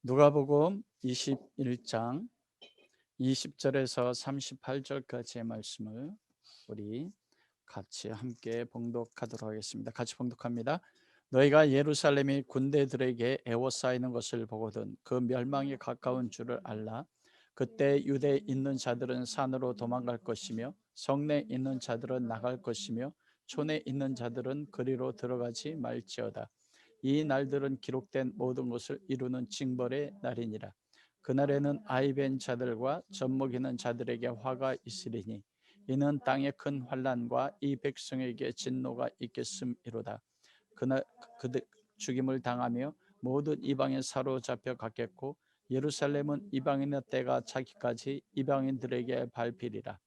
누가복음 21장 20절에서 38절까지의 말씀을 우리 같이 함께 봉독하도록 하겠습니다. 같이 봉독합니다. 너희가 예루살렘이 군대들에게 에워싸이는 것을 보거든 그 멸망이 가까운 줄을 알라. 그때 유대에 있는 자들은 산으로 도망갈 것이며 성내에 있는 자들은 나갈 것이며 촌에 있는 자들은 그리로 들어가지 말지어다. 이 날들은 기록된 모든 것을 이루는 징벌의 날이니라. 그날에는 아이벤 자들과 젖먹이는 자들에게 화가 있으리니 이는 땅에 큰 환난과 이 백성에게 진노가 있겠음이로다. 그날 그들 죽임을 당하며 모든 이방에 사로잡혀 갔겠고 예루살렘은 이방인의 때가 차기까지 이방인들에게 밟히리라.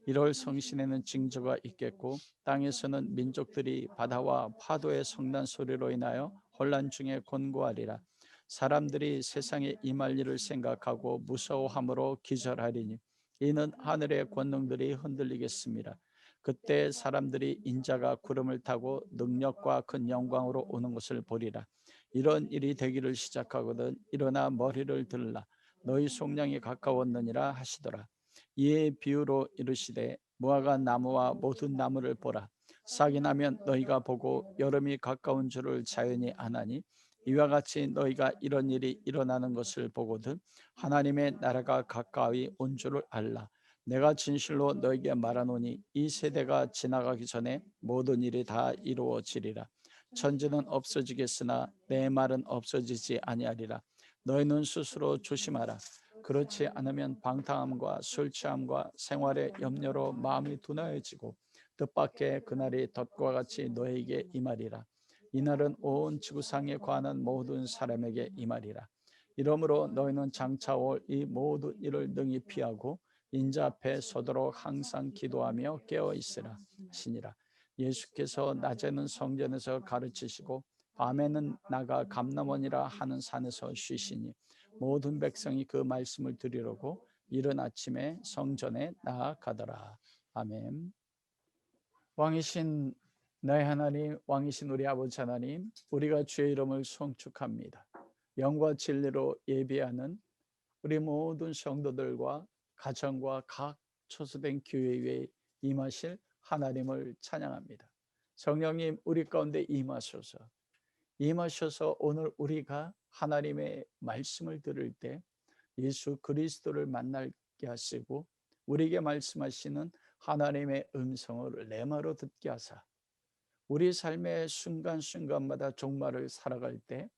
이럴 성신에는 징조가 있겠고 땅에서는 민족들이 바다와 파도의 성난 소리로 인하여 혼란 중에 곤고하리라. 사람들이 세상에 임할 일을 생각하고 무서워함으로 기절하리니 이는 하늘의 권능들이 흔들리겠습니다. 그때 사람들이 인자가 구름을 타고 능력과 큰 영광으로 오는 것을 보리라. 이런 일이 되기를 시작하거든 일어나 머리를 들라. 너희 속량이 가까웠느니라 하시더라. 이에 비유로 이르시되 무화과 나무와 모든 나무를 보라. 싹이 나면 너희가 보고 여름이 가까운 줄을 자연히 아나니 이와 같이 너희가 이런 일이 일어나는 것을 보거든 하나님의 나라가 가까이 온 줄을 알라. 내가 진실로 너에게 말하노니 이 세대가 지나가기 전에 모든 일이 다 이루어지리라. 천지는 없어지겠으나 내 말은 없어지지 아니하리라. 너희는 스스로 조심하라. 그렇지 않으면 방탕함과 술 취함과 생활의 염려로 마음이 둔하여지고 뜻밖의 그날이 덫과 같이 너에게 임하리라. 이날은 온 지구상에 관한 모든 사람에게 임하리라. 이러므로 너희는 장차 올 이 모든 일을 능히 피하고 인자 앞에 서도록 항상 기도하며 깨어 있으라 하시니라. 예수께서 낮에는 성전에서 가르치시고 밤에는 나가 감람원이라 하는 산에서 쉬시니 모든 백성이 그 말씀을 들으려고 이른 아침에 성전에 나아가더라. 아멘. 왕이신 나의 하나님, 왕이신 우리 아버지 하나님, 우리가 주의 이름을 송축합니다. 영과 진리로 예배하는 우리 모든 성도들과 가정과 각 초소된 교회에 임하실 하나님을 찬양합니다. 성령님 우리 가운데 임하셔서 오늘 우리가 하나님의 말씀을 들을 때 예수 그리스도를 만나게 하시고 우리에게 말씀하시는 하나님의 음성을 내마로 듣게 하사 우리 삶의 순간순간마다 종말을 살아갈 때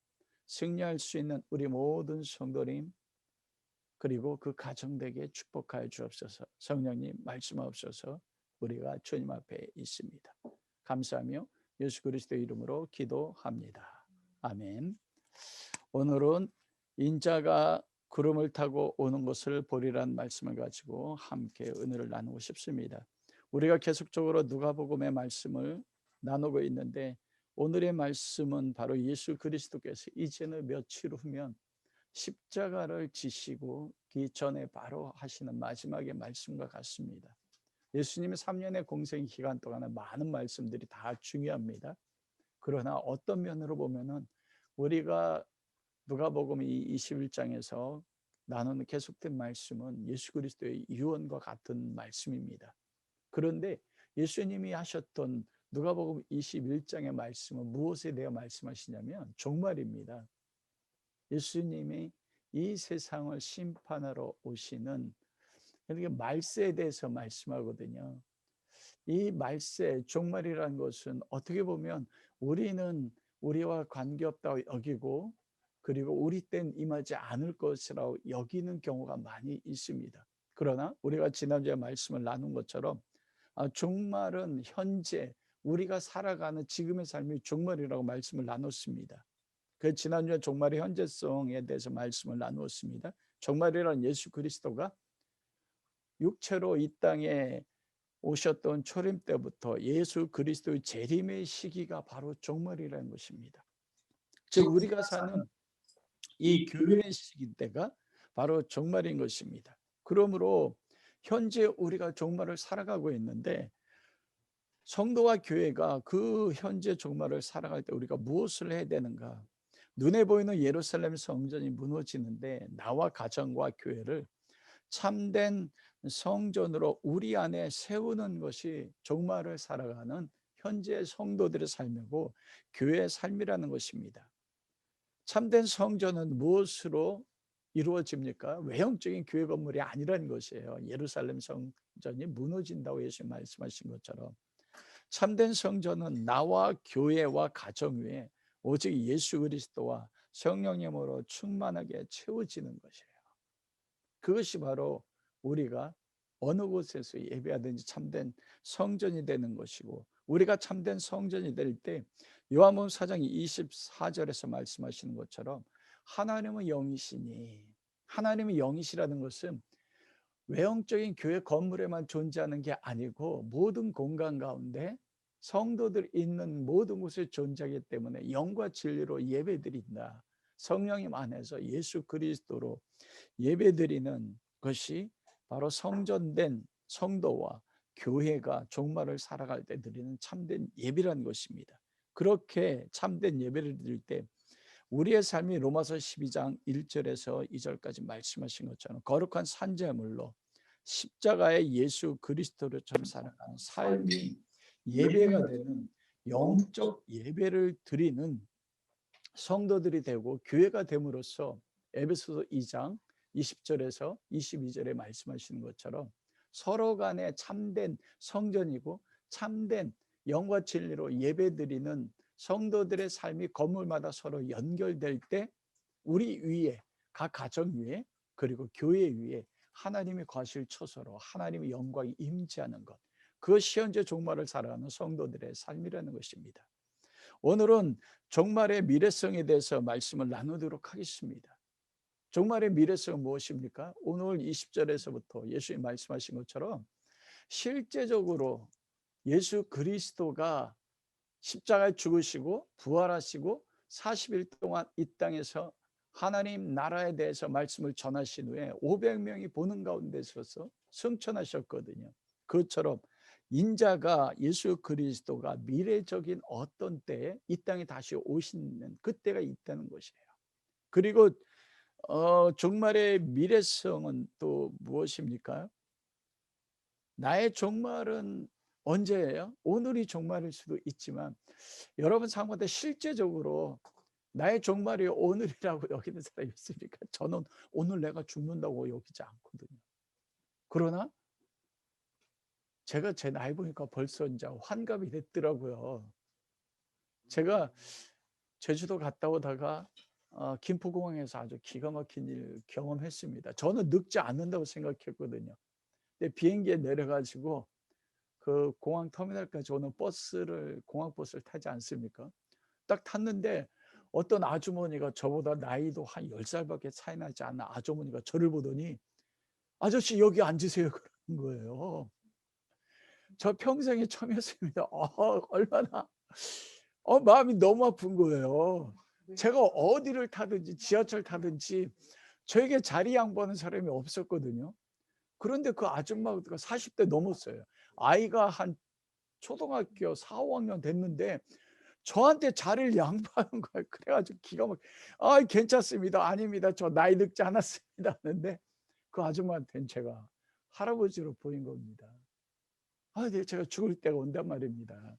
승리할 수 있는 우리 모든 성도님 그리고 그 가정되게 축복하여 주옵소서. 성령님 말씀하옵소서. 우리가 주님 앞에 있습니다. 감사하며 예수 그리스도의 이름으로 기도합니다. 아멘. 오늘은 인자가 구름을 타고 오는 것을 보리란 말씀을 가지고 함께 은혜를 나누고 싶습니다. 우리가 계속적으로 누가복음의 말씀을 나누고 있는데 오늘의 말씀은 바로 예수 그리스도께서 이제는 며칠 후면 십자가를 지시고 그 전에 바로 하시는 마지막의 말씀과 같습니다. 예수님의 3년의 공생 기간 동안에 많은 말씀들이 다 중요합니다. 그러나 어떤 면으로 보면은 우리가 누가복음 이 21장에서 나누는 계속된 말씀은 예수 그리스도의 유언과 같은 말씀입니다. 그런데 예수님이 하셨던 누가복음 21장의 말씀은 무엇에 대해 말씀하시냐면 종말입니다. 예수님이 이 세상을 심판하러 오시는 이렇게 말세에 대해서 말씀하거든요. 이 말세, 종말이라는 것은 어떻게 보면 우리는 우리와 관계없다고 여기고 그리고 우리 땐 임하지 않을 것이라고 여기는 경우가 많이 있습니다. 그러나 우리가 지난주에 말씀을 나눈 것처럼 종말은 현재 우리가 살아가는 지금의 삶이 종말이라고 말씀을 나눴습니다. 그 지난주에 종말의 현재성에 대해서 말씀을 나누었습니다. 종말이란 예수 그리스도가 육체로 이 땅에 오셨던 초림 때부터 예수 그리스도의 재림의 시기가 바로 종말이라는 것입니다. 즉 우리가 사는 이 교회의 시기 때가 바로 종말인 것입니다. 그러므로 현재 우리가 종말을 살아가고 있는데 성도와 교회가 그 현재 종말을 살아갈 때 우리가 무엇을 해야 되는가? 눈에 보이는 예루살렘 성전이 무너지는데 나와 가정과 교회를 참된 성전으로 우리 안에 세우는 것이 종말을 살아가는 현재 성도들의 삶이고 교회의 삶이라는 것입니다. 참된 성전은 무엇으로 이루어집니까? 외형적인 교회 건물이 아니라는 것이에요. 예루살렘 성전이 무너진다고 예수 말씀하신 것처럼 참된 성전은 나와 교회와 가정 위에 오직 예수 그리스도와 성령님으로 충만하게 채워지는 것이에요. 그것이 바로 우리가 어느 곳에서 예배하든지 참된 성전이 되는 것이고, 우리가 참된 성전이 될 때 요한복음 4장 24절에서 말씀하시는 것처럼 하나님은 영이시니, 하나님이 영이시라는 것은 외형적인 교회 건물에만 존재하는 게 아니고 모든 공간 가운데 성도들 있는 모든 곳에 존재하기 때문에 영과 진리로 예배드린다. 성령님 안에서 예수 그리스도로 예배드리는 것이 바로 성전된 성도와 교회가 종말을 살아갈 때 드리는 참된 예배라는 것입니다. 그렇게 참된 예배를 드릴 때 우리의 삶이 로마서 12장 1절에서 2절까지 말씀하신 것처럼 거룩한 산재물로 십자가의 예수 그리스도로처럼 살아가는 삶이 예배가 되는 영적 예배를 드리는 성도들이 되고 교회가 됨으로써 에베소서 2장 20절에서 22절에 말씀하시는 것처럼 서로 간에 참된 성전이고 참된 영과 진리로 예배드리는 성도들의 삶이 건물마다 서로 연결될 때 우리 위에, 각 가정 위에, 그리고 교회 위에 하나님의 거실 초소로 하나님의 영광이 임재하는 것, 그것이 현재 종말을 살아가는 성도들의 삶이라는 것입니다. 오늘은 종말의 미래성에 대해서 말씀을 나누도록 하겠습니다. 종말의 미래성은 무엇입니까? 오늘 20절에서부터 예수님 말씀하신 것처럼 실제적으로 예수 그리스도가 십자가에 죽으시고 부활하시고 40일 동안 이 땅에서 하나님 나라에 대해서 말씀을 전하신 후에 500명이 보는 가운데 서서 승천하셨거든요. 그것처럼 인자가 예수 그리스도가 미래적인 어떤 때에 이 땅에 다시 오시는 그때가 있다는 것이에요. 그리고 종말의 미래성은 또 무엇입니까? 나의 종말은 언제예요? 오늘이 종말일 수도 있지만 여러분 삶 가운데 실제적으로 나의 종말이 오늘이라고 여기는 사람이 있습니까? 저는 오늘 내가 죽는다고 여기지 않거든요. 그러나 제가 제 나이 보니까 벌써 이제 환갑이 됐더라고요. 제가 제주도 갔다 오다가 김포공항에서 아주 기가 막힌 일 경험했습니다. 저는 늙지 않는다고 생각했거든요. 근데 비행기에 내려가지고 그 공항 터미널까지 오는 버스를, 공항버스를 타지 않습니까? 딱 탔는데 어떤 아주머니가, 저보다 나이도 한 10살밖에 차이 나지 않는 아주머니가 저를 보더니 아저씨 여기 앉으세요 그러는 거예요. 저 평생에 처음이었습니다. 얼마나 마음이 너무 아픈 거예요. 제가 어디를 타든지 지하철 타든지 저에게 자리 양보하는 사람이 없었거든요. 그런데 그 아줌마가 40대 넘었어요. 아이가 한 초등학교 4, 5학년 됐는데 저한테 자리를 양보하는 거예요. 그래가지고 기가 막, 괜찮습니다. 아닙니다. 저 나이 늙지 않았습니다. 하는데 그 아줌마한테는 제가 할아버지로 보인 겁니다. 네, 제가 죽을 때가 온단 말입니다.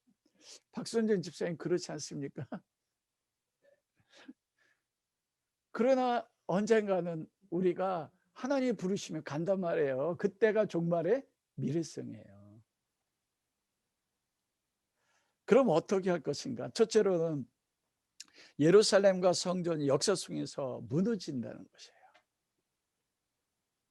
박선정 집사님 그렇지 않습니까? 그러나 언젠가는 우리가 하나님이 부르시면 간단 말이에요. 그때가 종말의 미래성이에요. 그럼 어떻게 할 것인가? 첫째로는 예루살렘과 성전이 역사 속에서 무너진다는 것이에요.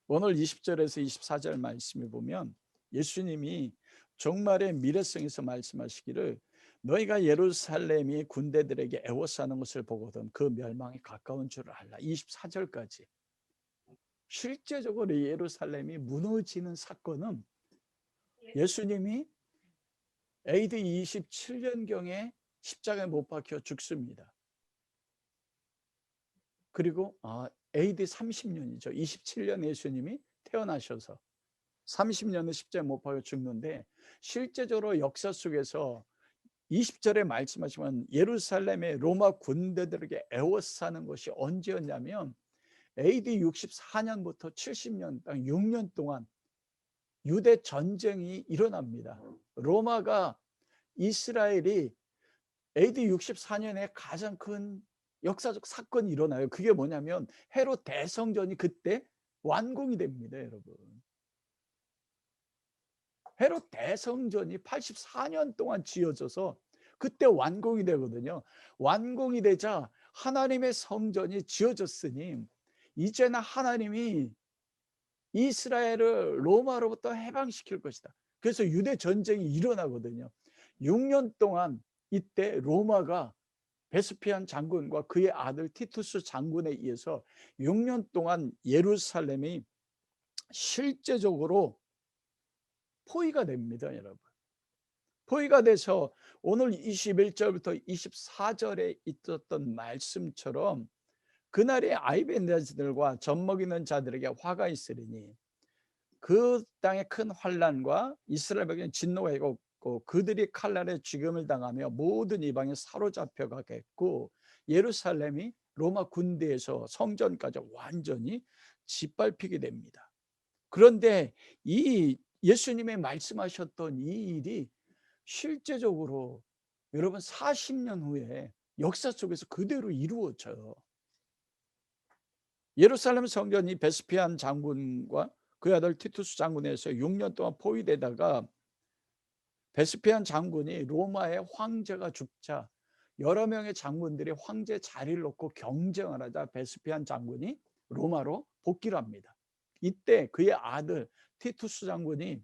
오늘 20절에서 24절 말씀을 보면 예수님이 종말의 미래성에서 말씀하시기를 너희가 예루살렘이 군대들에게 애워싸는 것을 보거든 그 멸망이 가까운 줄을 알라. 24절까지. 실제적으로 예루살렘이 무너지는 사건은 예수님이 AD 27년경에 십자가에 못 박혀 죽습니다. 그리고 AD 30년이죠. 27년 예수님이 태어나셔서 30년을 십자가에 못 박혀 죽는데 실제적으로 역사 속에서 20절에 말씀하시면 예루살렘의 로마 군대들에게 에워싸는 것이 언제였냐면 AD 64년부터 70년, 딱 6년 동안 유대 전쟁이 일어납니다. 로마가 이스라엘이 AD 64년에 가장 큰 역사적 사건이 일어나요. 그게 뭐냐면 헤롯 대성전이 그때 완공이 됩니다, 여러분. 헤롯 대성전이 84년 동안 지어져서 그때 완공이 되거든요. 완공이 되자 하나님의 성전이 지어졌으니 이제는 하나님이 이스라엘을 로마로부터 해방시킬 것이다. 그래서 유대 전쟁이 일어나거든요. 6년 동안 이때 로마가 베스피안 장군과 그의 아들 티투스 장군에 의해서 6년 동안 예루살렘이 실제적으로 포위가 됩니다, 여러분. 포위가 돼서 오늘 21절부터 24절에 있었던 말씀처럼 그날에 아이벤 자들과 젖먹이는 자들에게 화가 있으리니 그 땅에 큰 환난과 이스라엘 백성의 진노가 있고 그들이 칼날에 죽임을 당하며 모든 이방에 사로잡혀 가겠고 예루살렘이 로마 군대에서 성전까지 완전히 짓밟히게 됩니다. 그런데 이 예수님의 말씀하셨던 이 일이 실제적으로 여러분 40년 후에 역사 속에서 그대로 이루어져요. 예루살렘 성전이 베스피안 장군과 그의 아들 티투스 장군에 의해서 6년 동안 포위되다가 베스피안 장군이 로마의 황제가 죽자 여러 명의 장군들이 황제 자리를 놓고 경쟁을 하자 베스피안 장군이 로마로 복귀를 합니다. 이때 그의 아들 티투스 장군이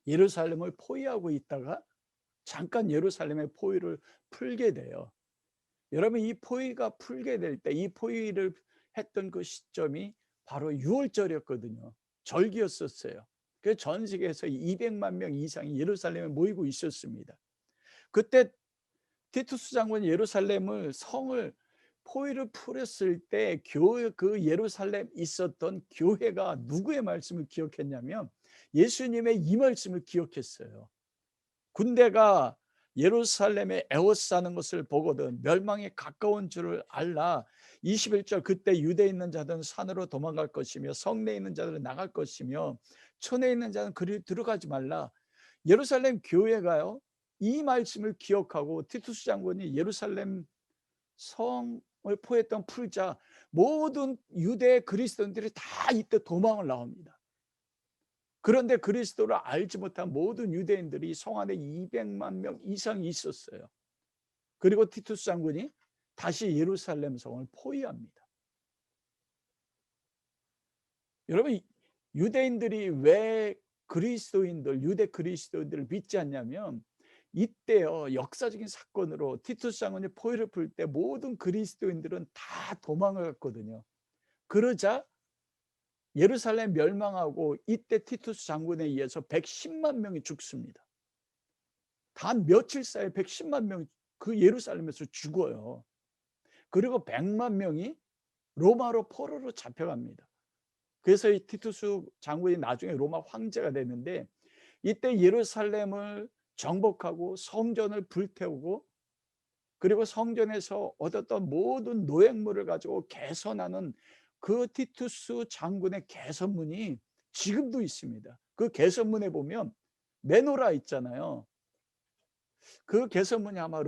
예루살렘을 포위하고 있다가 잠깐 예루살렘의 포위를 풀게 돼요. 여러분, 이 포위가 풀게 될 때 이 포위를 했던 그 시점이 바로 6월절이었거든요. 절기였었어요. 그래서 전 세계에서 200만 명 이상이 예루살렘에 모이고 있었습니다. 그때 티투스 장군이 예루살렘을 성을 포위를 풀었을 때 교회, 그 예루살렘 있었던 교회가 누구의 말씀을 기억했냐면 예수님의 이 말씀을 기억했어요. 군대가 예루살렘에 에워싸는 것을 보거든 멸망에 가까운 줄을 알라. 21절 그때 유대에 있는 자들은 산으로 도망갈 것이며 성내에 있는 자들은 나갈 것이며 촌에 있는 자는 그리 들어가지 말라. 예루살렘 교회가요 이 말씀을 기억하고 티투스 장군이 예루살렘 성을 포했던 풀자 모든 유대 그리스도인들이 다 이때 도망을 나옵니다. 그런데 그리스도를 알지 못한 모든 유대인들이 성 안에 200만 명 이상이 있었어요. 그리고 티투스 장군이 다시 예루살렘 성을 포위합니다. 여러분, 유대인들이 왜 유대 그리스도인들을 믿지 않냐면 이때요 역사적인 사건으로 티투스 장군이 포위를 풀 때 모든 그리스도인들은 다 도망을 갔거든요. 그러자 예루살렘 멸망하고 이때 티투스 장군에 의해서 110만 명이 죽습니다. 단 며칠 사이에 110만 명이 그 예루살렘에서 죽어요. 그리고 100만 명이 로마로 포로로 잡혀갑니다. 그래서 이 티투스 장군이 나중에 로마 황제가 됐는데 이때 예루살렘을 정복하고 성전을 불태우고 그리고 성전에서 얻었던 모든 노획물을 가지고 개선하는 그 티투스 장군의 개선문이 지금도 있습니다. 그 개선문에 보면 메노라 있잖아요. 그 개선문이 아마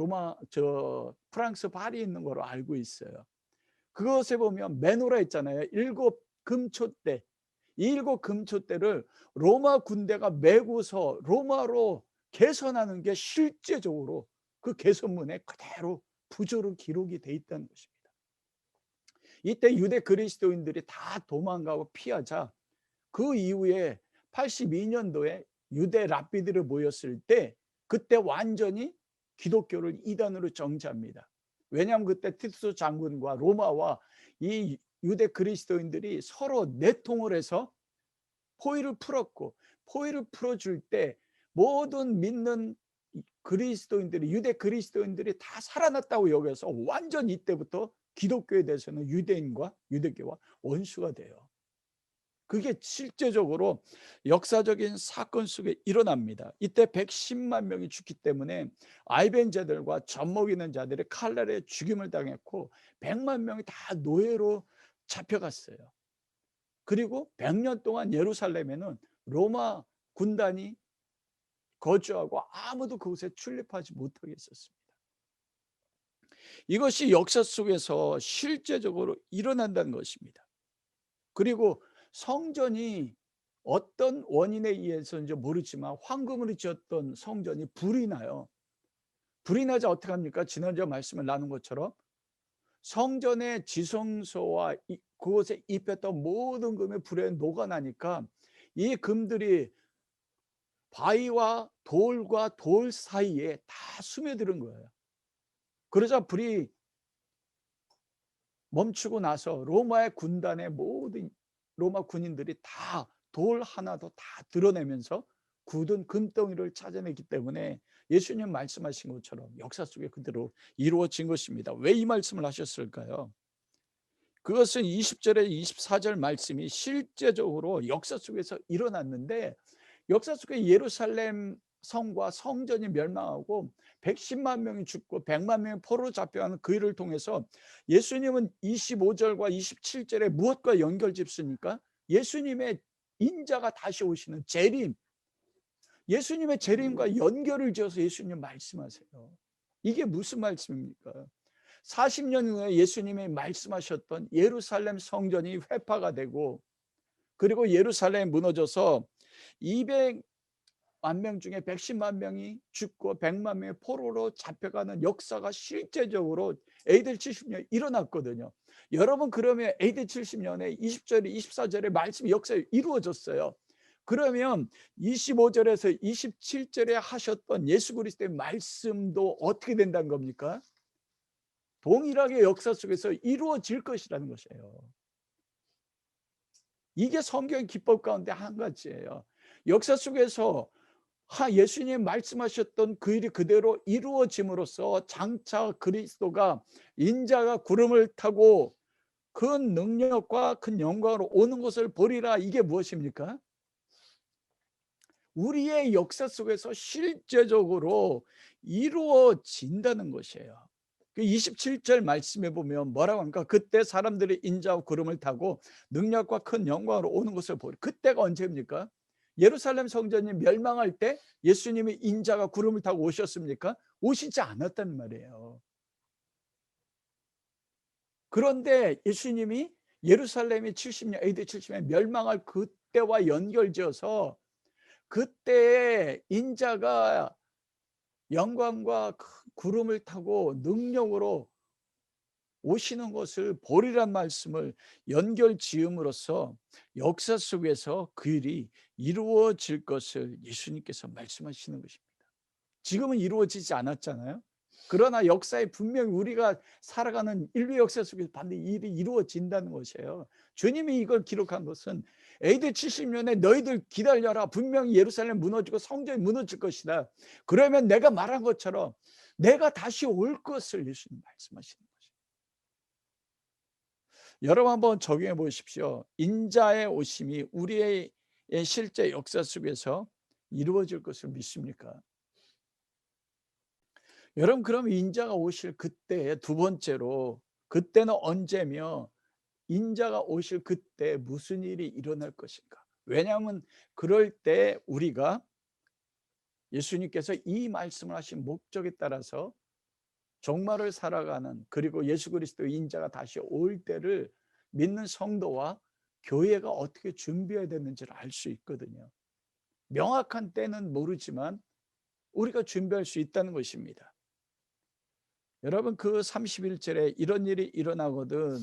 프랑스 파리에 있는 거로 알고 있어요. 그것에 보면 메노라 있잖아요. 7금초대. 이 7금초대를 로마 군대가 메고서 로마로 개선하는 게 실제적으로 그 개선문에 그대로 부조로 기록이 돼 있다는 것입니다. 이때 유대 그리스도인들이 다 도망가고 피하자 그 이후에 82년도에 유대 랍비들이 모였을 때 그때 완전히 기독교를 이단으로 정지합니다. 왜냐하면 그때 티투스 장군과 로마와 이 유대 그리스도인들이 서로 내통을 해서 포위를 풀었고 포위를 풀어줄 때 모든 믿는 그리스도인들이 유대 그리스도인들이 다 살아났다고 여겨서 완전 이때부터 기독교에 대해서는 유대인과 유대교와 원수가 돼요. 그게 실제적으로 역사적인 사건 속에 일어납니다. 이때 110만 명이 죽기 때문에 아이벤자들과 젖먹이는 자들이 칼날에 죽임을 당했고 100만 명이 다 노예로 잡혀갔어요. 그리고 100년 동안 예루살렘에는 로마 군단이 거주하고 아무도 그곳에 출입하지 못하게 했었습니다. 이것이 역사 속에서 실제적으로 일어난다는 것입니다. 그리고 성전이 어떤 원인에 의해서인지 모르지만 황금으로 지었던 성전이 불이 나요. 불이 나자 어떻게 합니까? 지난주에 말씀을 나눈 것처럼 성전의 지성소와 그곳에 입혔던 모든 금이 불에 녹아나니까 이 금들이 바위와 돌과 돌 사이에 다 스며드는 거예요. 그러자 불이 멈추고 나서 로마의 군단의 모든 로마 군인들이 다 돌 하나도 다 드러내면서 굳은 금덩이를 찾아냈기 때문에 예수님 말씀하신 것처럼 역사 속에 그대로 이루어진 것입니다. 왜 이 말씀을 하셨을까요? 그것은 20절에 24절 말씀이 실제적으로 역사 속에서 일어났는데 역사 속에 예루살렘 성과 성전이 멸망하고 110만 명이 죽고 100만 명이 포로로 잡혀가는 그 일을 통해서 예수님은 25절과 27절에 무엇과 연결짓습니까? 예수님의 인자가 다시 오시는 재림, 예수님의 재림과 연결을 지어서 예수님 말씀하세요. 이게 무슨 말씀입니까? 40년 후에 예수님이 말씀하셨던 예루살렘 성전이 회파가 되고 그리고 예루살렘이 무너져서 200만 명 중에 110만 명이 죽고 100만 명이 포로로 잡혀가는 역사가 실제적으로 AD 70년 일어났거든요. 여러분 그러면 AD 70년에 20절에 24절의 말씀이 역사에 이루어졌어요. 그러면 25절에서 27절에 하셨던 예수 그리스도의 말씀도 어떻게 된다는 겁니까? 동일하게 역사 속에서 이루어질 것이라는 것이에요. 이게 성경 기법 가운데 한 가지예요. 역사 속에서 예수님 말씀하셨던 그 일이 그대로 이루어짐으로써 장차 그리스도가 인자가 구름을 타고 큰 능력과 큰 영광으로 오는 것을 보리라. 이게 무엇입니까? 우리의 역사 속에서 실제적으로 이루어진다는 것이에요. 그 27절 말씀에 보면 뭐라고 합니까? 그때 사람들이 인자와 구름을 타고 능력과 큰 영광으로 오는 것을 보리. 그때가 언제입니까? 예루살렘 성전이 멸망할 때 예수님이 인자가 구름을 타고 오셨습니까? 오시지 않았단 말이에요. 그런데 예수님이 예루살렘이 70년 AD 70년 멸망할 그때와 연결지어서 그때에 인자가 영광과 구름을 타고 능력으로 오시는 것을 보리란 말씀을 연결 지음으로써 역사 속에서 그 일이 이루어질 것을 예수님께서 말씀하시는 것입니다. 지금은 이루어지지 않았잖아요. 그러나 역사에 분명히 우리가 살아가는 인류 역사 속에서 반드시 일이 이루어진다는 것이에요. 주님이 이걸 기록한 것은 AD 70년에 너희들 기다려라. 분명히 예루살렘 무너지고 성전이 무너질 것이다. 그러면 내가 말한 것처럼 내가 다시 올 것을 예수님 말씀하시는 것이에요. 여러분 한번 적용해 보십시오. 인자의 오심이 우리의 실제 역사 속에서 이루어질 것을 믿습니까? 여러분 그럼 인자가 오실 그때에 두 번째로 그때는 언제며 인자가 오실 그때 무슨 일이 일어날 것인가? 왜냐하면 그럴 때 우리가 예수님께서 이 말씀을 하신 목적에 따라서 종말을 살아가는 그리고 예수 그리스도 인자가 다시 올 때를 믿는 성도와 교회가 어떻게 준비해야 되는지를 알 수 있거든요. 명확한 때는 모르지만 우리가 준비할 수 있다는 것입니다. 여러분 그 31절에 이런 일이 일어나거든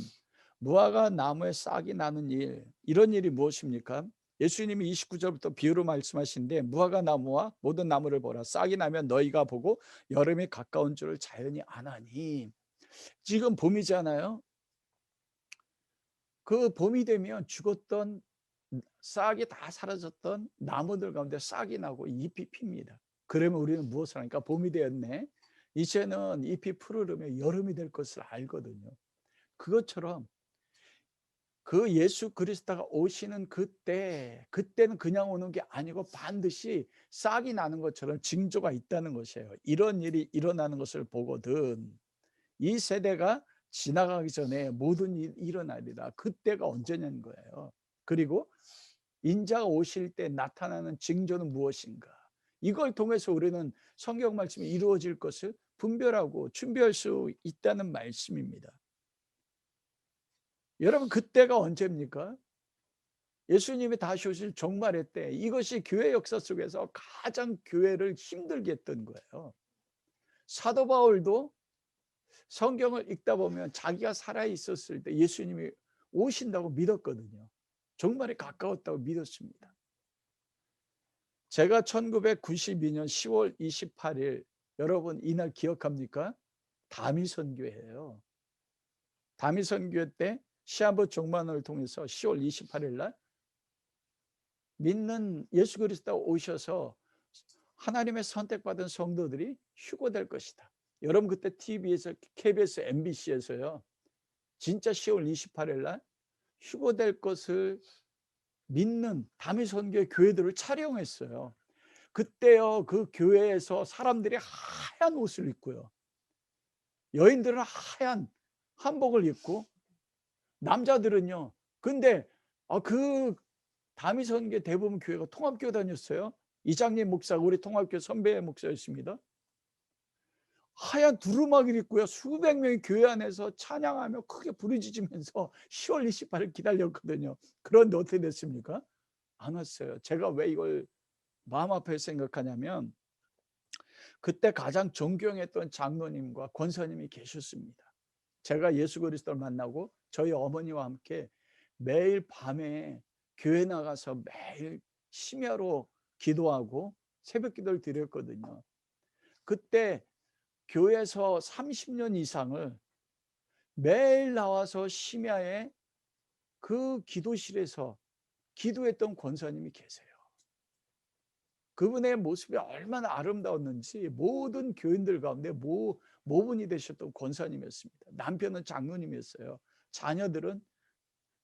무화과 나무에 싹이 나는 일, 이런 일이 무엇입니까? 예수님이 29절부터 비유로 말씀하신데 무화과 나무와 모든 나무를 보라. 싹이 나면 너희가 보고 여름이 가까운 줄을 자연히 아나니. 지금 봄이잖아요. 그 봄이 되면 죽었던 싹이 다 사라졌던 나무들 가운데 싹이 나고 잎이 핍니다. 그러면 우리는 무엇을 하니까 봄이 되었네. 이제는 잎이 푸르르며 여름이 될 것을 알거든요. 그것처럼 그 예수 그리스도가 오시는 그때는 그냥 오는 게 아니고 반드시 싹이 나는 것처럼 징조가 있다는 것이에요. 이런 일이 일어나는 것을 보거든 이 세대가 지나가기 전에 모든 일이 일어나리라. 그때가 언제냐는 거예요. 그리고 인자가 오실 때 나타나는 징조는 무엇인가? 이걸 통해서 우리는 성경 말씀이 이루어질 것을 분별하고 준비할 수 있다는 말씀입니다. 여러분 그때가 언제입니까? 예수님이 다시 오실 종말의 때, 이것이 교회 역사 속에서 가장 교회를 힘들게 했던 거예요. 사도 바울도 성경을 읽다 보면 자기가 살아 있었을 때 예수님이 오신다고 믿었거든요. 종말에 가까웠다고 믿었습니다. 제가 1992년 10월 28일, 여러분 이날 기억합니까? 다미선교회예요. 다미선교회 때 시한부 종만을 통해서 10월 28일 날 믿는 예수 그리스도가 오셔서 하나님의 선택받은 성도들이 휴거될 것이다. 여러분 그때 TV에서, KBS, MBC에서요 진짜 10월 28일 날 휴거될 것을 믿는 다미선교회 교회들을 촬영했어요. 그때요 그 교회에서 사람들이 하얀 옷을 입고요, 여인들은 하얀 한복을 입고, 남자들은요. 근데 그 다미선교회 대부분 교회가 통합교회 다녔어요. 이장님 목사가 우리 통합교회 선배 목사였습니다. 하얀 두루마기를 입고요 수백 명이 교회 안에서 찬양하며 크게 부르짖으면서 10월 28일 기다렸거든요. 그런데 어떻게 됐습니까? 안 왔어요. 제가 왜 이걸 마음 아파서 생각하냐면 그때 가장 존경했던 장로님과 권사님이 계셨습니다. 제가 예수 그리스도를 만나고 저희 어머니와 함께 매일 밤에 교회 나가서 매일 심야로 기도하고 새벽 기도를 드렸거든요. 그때 교회에서 30년 이상을 매일 나와서 심야에 그 기도실에서 기도했던 권사님이 계세요. 그분의 모습이 얼마나 아름다웠는지 모든 교인들 가운데 모분이 되셨던 권사님이었습니다. 남편은 장로님이었어요. 자녀들은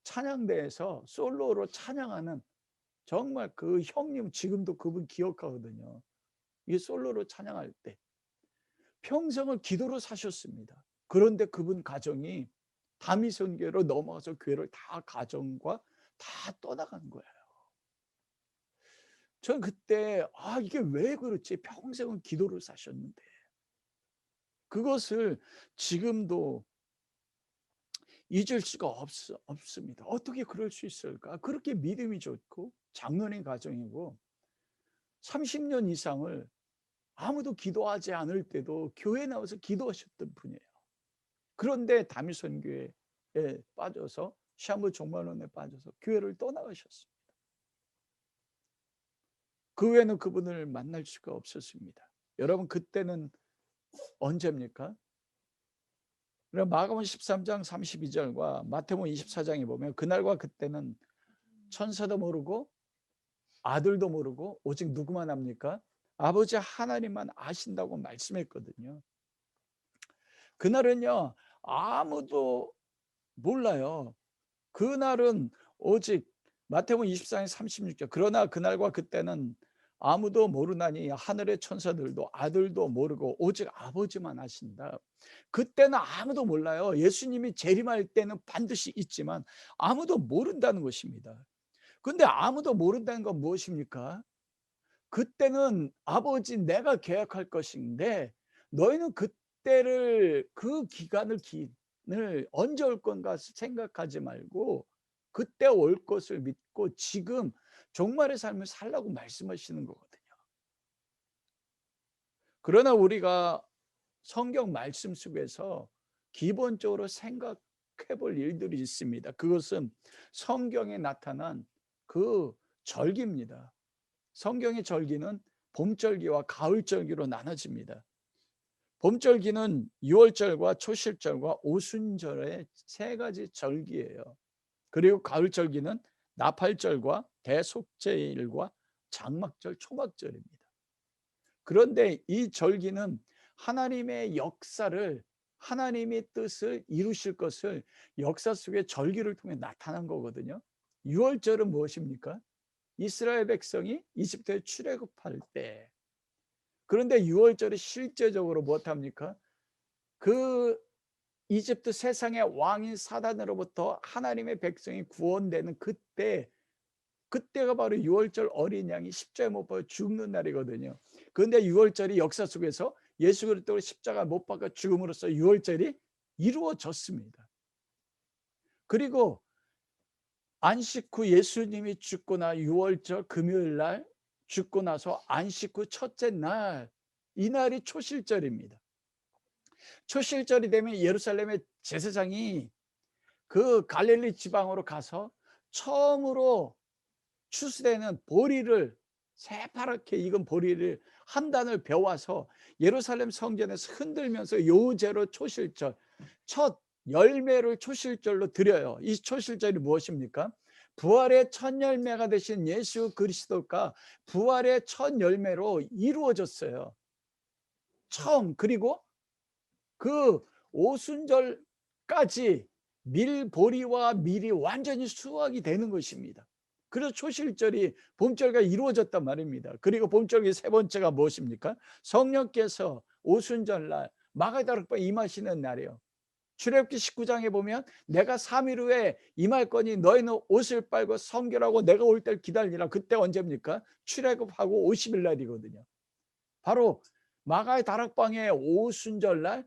찬양대에서 솔로로 찬양하는, 정말 그 형님 지금도 그분 기억하거든요. 이 솔로로 찬양할 때 평생을 기도로 사셨습니다. 그런데 그분 가정이 다미선교로 넘어가서 교회를 다 가정과 다 떠나간 거예요. 저는 그때 이게 왜 그렇지? 평생은 기도를 사셨는데 그것을 지금도 잊을 수가 없습니다. 어떻게 그럴 수 있을까? 그렇게 믿음이 좋고 장로님 가정이고 30년 이상을 아무도 기도하지 않을 때도 교회에 나와서 기도하셨던 분이에요. 그런데 다미선교회에 빠져서 시한부 종말론에 빠져서 교회를 떠나가셨습니다. 그 후에는 그분을 만날 수가 없었습니다. 여러분 그때는 언제입니까? 마가복음 13장 32절과 마태복음 24장에 보면 그날과 그때는 천사도 모르고 아들도 모르고 오직 누구만 압니까? 아버지 하나님만 아신다고 말씀했거든요. 그날은요 아무도 몰라요. 그날은 오직 마태복음 24장 36절 그러나 그날과 그때는 아무도 모르나니 하늘의 천사들도 아들도 모르고 오직 아버지만 아신다. 그때는 아무도 몰라요. 예수님이 재림할 때는 반드시 있지만 아무도 모른다는 것입니다. 근데 아무도 모른다는 건 무엇입니까? 그때는 아버지 내가 계약할 것인데 너희는 그때를 그 기간을 언제 올 건가 생각하지 말고 그때 올 것을 믿고 지금 종말의 삶을 살라고 말씀하시는 거거든요. 그러나 우리가 성경 말씀 속에서 기본적으로 생각해 볼 일들이 있습니다. 그것은 성경에 나타난 그 절기입니다. 성경의 절기는 봄절기와 가을절기로 나눠집니다. 봄절기는 유월절과 초실절과 오순절의 세 가지 절기예요. 그리고 가을절기는 나팔절과 대속죄일과 장막절, 초막절입니다. 그런데 이 절기는 하나님의 역사를 하나님의 뜻을 이루실 것을 역사 속의 절기를 통해 나타난 거거든요. 유월절은 무엇입니까? 이스라엘 백성이 이집트에 출애굽할 때. 그런데 유월절이 실제적으로 무엇합니까? 그 이집트 세상의 왕인 사단으로부터 하나님의 백성이 구원되는 그때가 바로 유월절 어린 양이 십자가에 못 박혀 죽는 날이거든요. 그런데 유월절이 역사 속에서 예수 그리스도를 십자가 못 박아 죽음으로써 유월절이 이루어졌습니다. 그리고 안식 후 예수님이 죽거나 유월절 금요일 날 죽고 나서 안식 후 첫째 날, 이날이 초실절입니다. 초실절이 되면 예루살렘의 제사장이 그 갈릴리 지방으로 가서 처음으로 추수되는 보리를, 새파랗게 익은 보리를 한 단을 베와서 예루살렘 성전에서 흔들면서 요제로 초실절, 첫 열매를 초실절로 드려요. 이 초실절이 무엇입니까? 부활의 첫 열매가 되신 예수 그리스도가 부활의 첫 열매로 이루어졌어요. 처음. 그리고 그 오순절까지 밀보리와 밀이 완전히 수확이 되는 것입니다. 그래서 초실절이 봄절과 이루어졌단 말입니다. 그리고 봄절기 세 번째가 무엇입니까? 성령께서 오순절날 마가다락방에 임하시는 날이에요. 출애굽기 19장에 보면 내가 3일 후에 임할 거니 너희는 옷을 빨고 성결하고 내가 올 때를 기다리라. 그때 언제입니까? 출애굽하고 50일 날이거든요. 바로 마가의 다락방의 오순절날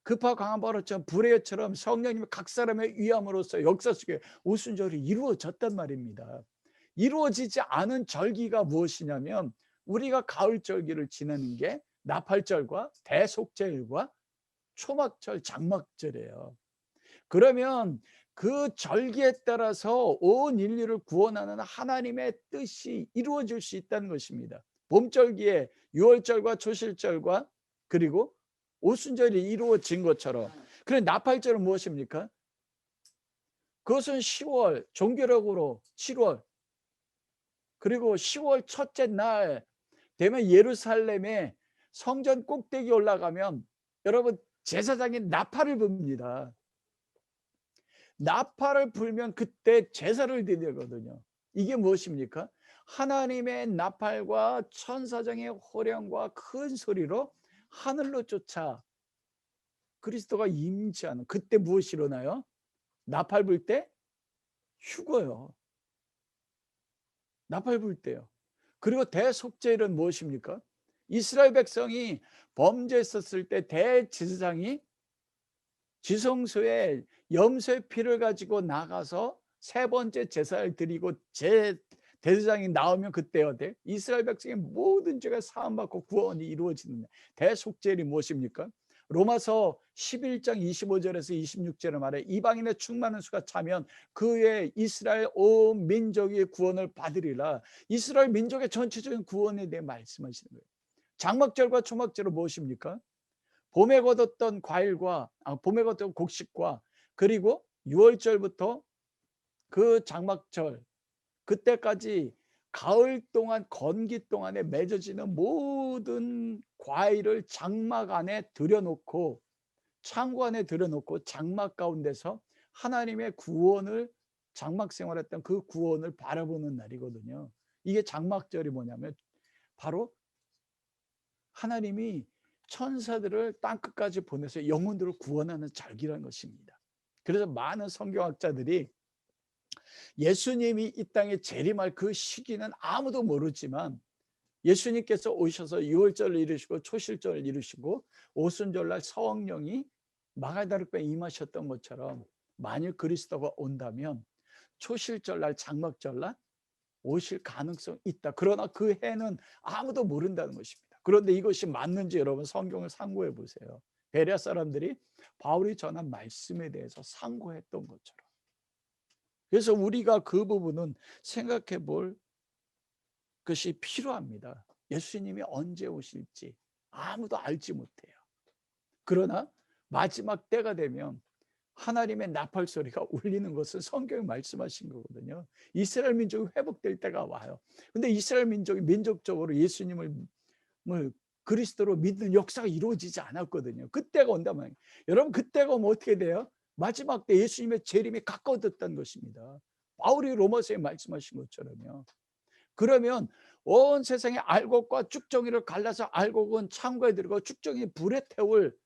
급하 강한 바람처럼 불의 여처럼 성령님이 각 사람의 위함으로써 역사 속에 오순절이 이루어졌단 말입니다. 이루어지지 않은 절기가 무엇이냐면 우리가 가을 절기를 지내는 게 나팔절과 대속제일과 초막절, 장막절이에요. 그러면 그 절기에 따라서 온 인류를 구원하는 하나님의 뜻이 이루어질 수 있다는 것입니다. 봄절기에 유월절과 초실절과 그리고 오순절이 이루어진 것처럼. 그래 나팔절은 무엇입니까? 그것은 10월 종교력으로 7월 그리고 10월 첫째 날 되면 예루살렘에 성전 꼭대기 올라가면 여러분 제사장이 나팔을 붑니다. 나팔을 불면 그때 제사를 드리거든요. 이게 무엇입니까? 하나님의 나팔과 천사장의 호령과 큰 소리로 하늘로 쫓아 그리스도가 임재하는 그때 무엇이 일어나요? 나팔 불 때 휴거요. 나팔 불 때요. 그리고 대속죄일은 무엇입니까? 이스라엘 백성이 범죄했었을 때 대제사장이 지성소에 염소의 피를 가지고 나가서 세 번째 제사를 드리고 대제사장이 나오면 그때 어때? 이스라엘 백성의 모든 죄가 사함받고 구원이 이루어지는 대속죄일이 무엇입니까? 로마서 11장 25절에서 26절에 말해 이방인의 충만한 수가 차면 그의 이스라엘 온 민족의 구원을 받으리라. 이스라엘 민족의 전체적인 구원에 대해 말씀하시는 거예요. 장막절과 초막절은 무엇입니까? 봄에 거뒀던 과일과 봄에 거뒀던 곡식과 그리고 6월절부터 그 장막절 그때까지 가을 동안 건기 동안에 맺어지는 모든 과일을 장막 안에 들여놓고 창고 안에 들여놓고 장막 가운데서 하나님의 구원을 장막 생활했던 그 구원을 바라보는 날이거든요. 이게 장막절이 뭐냐면 바로 하나님이 천사들을 땅끝까지 보내서 영혼들을 구원하는 절기라는 것입니다. 그래서 많은 성경학자들이 예수님이 이 땅에 재림할 그 시기는 아무도 모르지만 예수님께서 오셔서 유월절을 이루시고 초실절을 이루시고 오순절날 성령이 마가다락방에 임하셨던 것처럼 만일 그리스도가 온다면 초실절날 장막절날 오실 가능성이 있다. 그러나 그 해는 아무도 모른다는 것입니다. 그런데 이것이 맞는지 여러분 성경을 상고해 보세요. 베레아 사람들이 바울이 전한 말씀에 대해서 상고했던 것처럼. 그래서 우리가 그 부분은 생각해 볼 것이 필요합니다. 예수님이 언제 오실지 아무도 알지 못해요. 그러나 마지막 때가 되면 하나님의 나팔 소리가 울리는 것은 성경이 말씀하신 거거든요. 이스라엘 민족이 회복될 때가 와요. 근데 이스라엘 민족이 민족적으로 예수님을 그리스도로 믿는 역사가 이루어지지 않았거든요. 그때가 온다면 여러분, 그때가 오면 어떻게 돼요? 마지막 때 예수님의 재림이 가까워졌다는 것입니다. 바울이 로마서에 말씀하신 것처럼요. 그러면 온 세상의 알곡과 쭉정이를 갈라서 알곡은 창고에 들고 쭉정이 불에 태울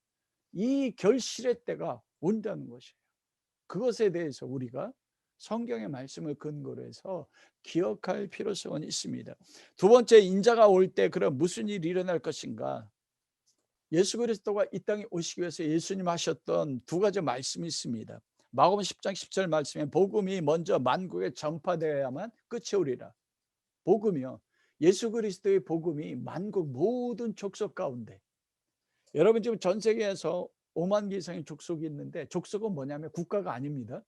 이 결실의 때가 온다는 것이에요. 그것에 대해서 우리가 성경의 말씀을 근거로 해서 기억할 필요성은 있습니다. 두 번째, 인자가 올 때 그럼 무슨 일이 일어날 것인가? 예수 그리스도가 이 땅에 오시기 위해서 예수님 하셨던 두 가지 말씀이 있습니다. 마가복음 10장 10절 말씀에 복음이 먼저 만국에 전파되어야만 끝이 오리라. 복음이요. 예수 그리스도의 복음이 만국 모든 족속 가운데, 여러분 지금 전 세계에서 5만 개 이상의 족속이 있는데 족속은 뭐냐면 국가가 아닙니다.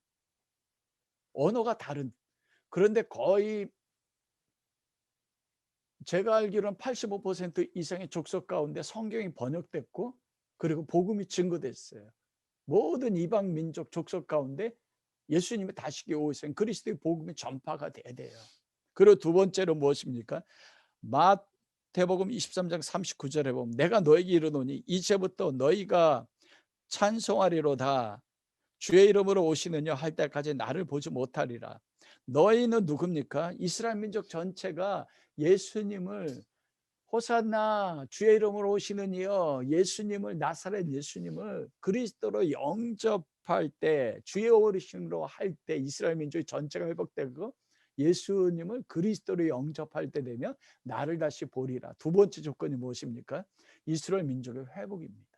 언어가 다른. 그런데 거의 제가 알기로는 85% 이상의 족속 가운데 성경이 번역됐고 그리고 복음이 증거됐어요. 모든 이방 민족 족속 가운데 예수님이 다시 오신 그리스도의 복음이 전파가 돼야 돼요. 그리고 두 번째로 무엇입니까? 마태복음 23장 39절에 보면 내가 너에게 이르노니 이제부터 너희가 찬송하리로다. 주의 이름으로 오시느냐 할 때까지 나를 보지 못하리라. 너희는 누굽니까? 이스라엘 민족 전체가 예수님을 호산나 주의 이름으로 오시는 이여, 예수님을, 나사렛 예수님을 그리스도로 영접할 때, 주의 어르신으로 할 때 이스라엘 민족이 전체가 회복되고 예수님을 그리스도로 영접할 때 되면 나를 다시 보리라. 두 번째 조건이 무엇입니까? 이스라엘 민족의 회복입니다.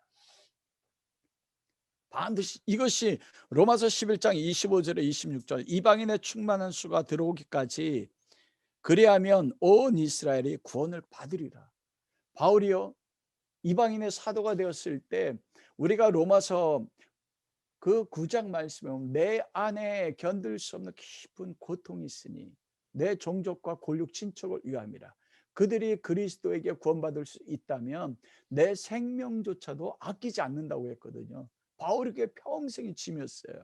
반드시 이것이 로마서 11장 25절에 26절 이방인의 충만한 수가 들어오기까지 그리하면 온 이스라엘이 구원을 받으리라. 바울이요, 이방인의 사도가 되었을 때 우리가 로마서 그 9장 말씀에 보면 내 안에 견딜 수 없는 깊은 고통이 있으니 내 종족과 골육 친척을 위함이라. 그들이 그리스도에게 구원받을 수 있다면 내 생명조차도 아끼지 않는다고 했거든요. 바울이 그게 평생이 짐이었어요.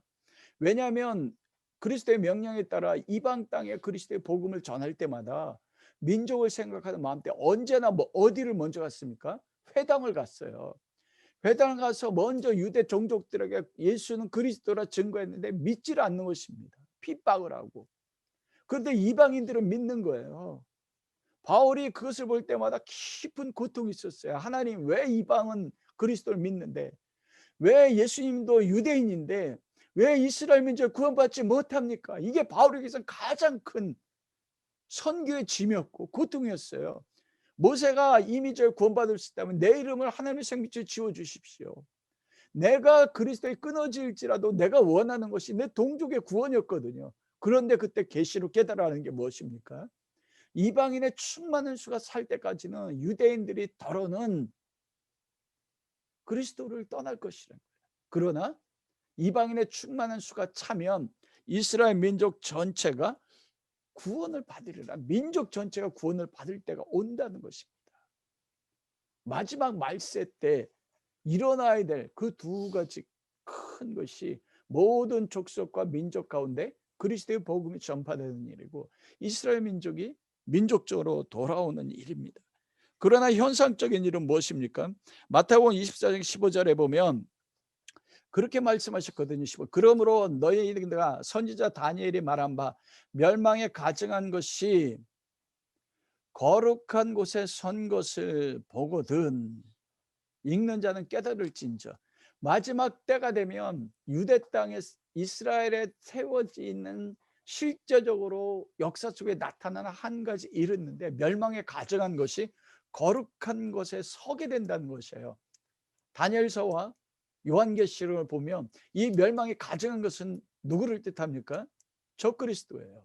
왜냐하면 그리스도의 명령에 따라 이방 땅에 그리스도의 복음을 전할 때마다 민족을 생각하는 마음 때 언제나 어디를 먼저 갔습니까? 회당을 갔어요. 회당을 가서 먼저 유대 종족들에게 예수는 그리스도라 증거했는데 믿지를 않는 것입니다. 핍박을 하고. 그런데 이방인들은 믿는 거예요. 바울이 그것을 볼 때마다 깊은 고통이 있었어요. 하나님, 왜 이방은 그리스도를 믿는데, 왜 예수님도 유대인인데 왜 이스라엘 민족 구원받지 못합니까? 이게 바울에게서 가장 큰 선교의 짐이었고 고통이었어요. 모세가 이미 저 구원받을 수 있다면 내 이름을 하나님의 생명책에 지워주십시오. 내가 그리스도에 끊어질지라도 내가 원하는 것이 내 동족의 구원이었거든요. 그런데 그때 계시로 깨달아는 게 무엇입니까? 이방인의 충만한 수가 살 때까지는 유대인들이 더러는 그리스도를 떠날 것이라는 거예요. 그러나 이방인의 충만한 수가 차면 이스라엘 민족 전체가 구원을 받으리라. 민족 전체가 구원을 받을 때가 온다는 것입니다. 마지막 말세 때 일어나야 될 그 두 가지 큰 것이 모든 족속과 민족 가운데 그리스도의 복음이 전파되는 일이고 이스라엘 민족이 민족적으로 돌아오는 일입니다. 그러나 현상적인 일은 무엇입니까? 마태복음 24장 15절에 보면 그렇게 말씀하셨거든요. 그러므로 너희가 선지자 다니엘이 말한 바 멸망에 가증한 것이 거룩한 곳에 선 것을 보거든 읽는 자는 깨달을진저. 마지막 때가 되면 유대 땅에 이스라엘에 세워지는 실제적으로 역사 속에 나타나는 한 가지 일이 있는데 멸망에 가증한 것이 거룩한 곳에 서게 된다는 것이에요. 다니엘서와 요한계시록을 보면 이 멸망이 가증한 것은 누구를 뜻합니까? 적그리스도예요.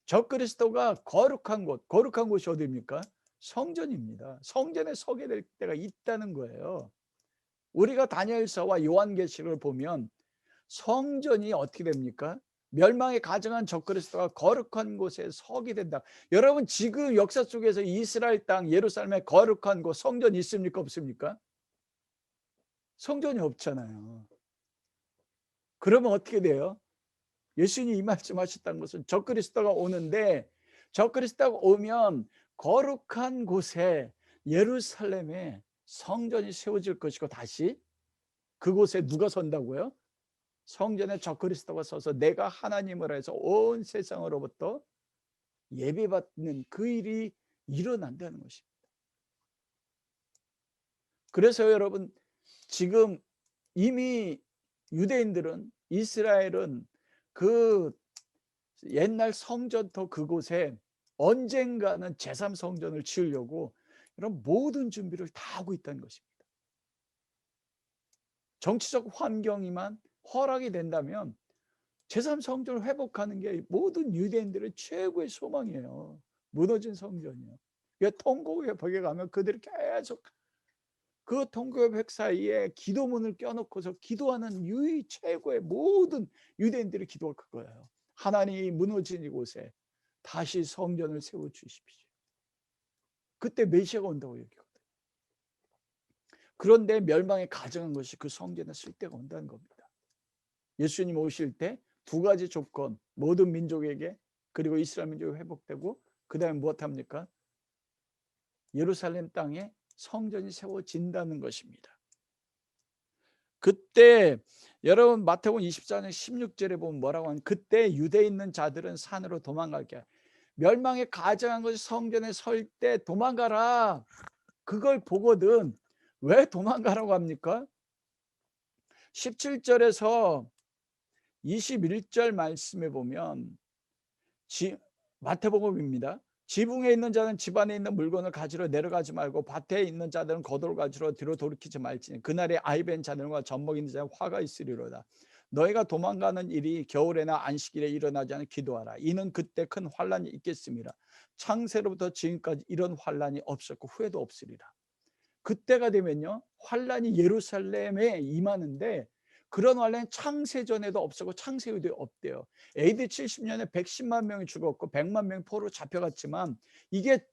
적그리스도가 거룩한 곳이 어디입니까? 성전입니다. 성전에 서게 될 때가 있다는 거예요. 우리가 다니엘서와 요한계시록을 보면 성전이 어떻게 됩니까? 멸망에 가증한 적그리스도가 거룩한 곳에 서게 된다. 여러분 지금 역사 속에서 이스라엘 땅 예루살렘에 거룩한 곳 성전이 있습니까? 없습니까? 성전이 없잖아요. 그러면 어떻게 돼요? 예수님이 이 말씀하셨다는 것은 적그리스도가 오는데 적그리스도가 오면 거룩한 곳에 예루살렘에 성전이 세워질 것이고, 다시 그곳에 누가 선다고요? 성전에 적그리스도가 서서 내가 하나님을 해서 온 세상으로부터 예배받는 그 일이 일어난다는 것입니다. 그래서 여러분, 지금 이미 유대인들은, 이스라엘은 그 옛날 성전터 그곳에 언젠가는 제3성전을 지으려고 이런 모든 준비를 다 하고 있다는 것입니다. 정치적 환경이만 허락이 된다면 제3성전을 회복하는 게 모든 유대인들의 최고의 소망이에요. 무너진 성전이요. 통곡의 벽에 가면 그들이 계속 그 통곡의 벽 사이에 기도문을 껴놓고서 기도하는 최고의 모든 유대인들이 기도할 거예요. 하나님이 무너진 이곳에 다시 성전을 세워주십시오. 그때 메시아가 온다고 얘기하거든요. 그런데 멸망에 가증한 것이 그 성전에 쓸 때가 온다는 겁니다. 예수님 오실 때 두 가지 조건, 모든 민족에게, 그리고 이스라엘 민족이 회복되고, 그 다음에 무엇합니까? 예루살렘 땅에 성전이 세워진다는 것입니다. 그때 여러분 마태복음 24장 16절에 보면 뭐라고 하면, 그때 유대에 있는 자들은 산으로 도망가게, 멸망에 가증한 것이 성전에 설 때 도망가라, 그걸 보거든. 왜 도망가라고 합니까? 17절에서 21절 말씀에 보면, 마태복음입니다. 지붕에 있는 자는 집 안에 있는 물건을 가지러 내려가지 말고 밭에 있는 자들은 겉옷을 가지러 뒤로 돌이키지 말지니 그날에 아이벤 자들과 젖먹 있는 자에 화가 있으리로다. 너희가 도망가는 일이 겨울에나 안식일에 일어나지 않아 기도하라. 이는 그때 큰 환란이 있겠습니다. 창세로부터 지금까지 이런 환란이 없었고 후에도 없으리라. 그때가 되면요, 환란이 예루살렘에 임하는데, 그런 환란이 창세전에도 없었고 창세 후에도 없대요. AD 70년에 110만 명이 죽었고 100만 명이 포로로 잡혀갔지만, 이게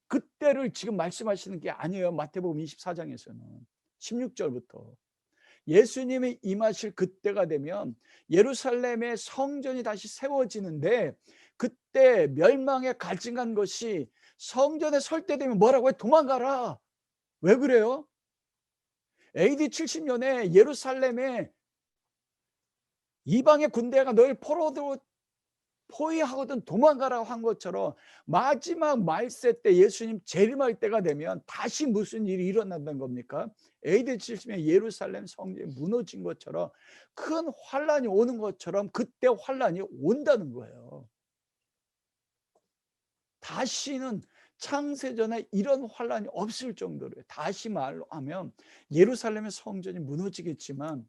그때를 지금 말씀하시는 게 아니에요. 마태복음 24장에서는 16절부터 예수님이 임하실 그때가 되면 예루살렘의 성전이 다시 세워지는데, 그때 멸망에 가증한 것이 성전에 설 때 되면 뭐라고 해? 도망가라. 왜 그래요? AD 70년에 예루살렘에 이방의 군대가 너희 포로로 포위하거든 도망가라고 한 것처럼, 마지막 말세 때 예수님 재림할 때가 되면 다시 무슨 일이 일어난다는 겁니까? AD 70년에 예루살렘 성전이 무너진 것처럼, 큰 환란이 오는 것처럼 그때 환란이 온다는 거예요. 다시는 창세전에 이런 환란이 없을 정도로, 다시 말로 하면 예루살렘의 성전이 무너지겠지만,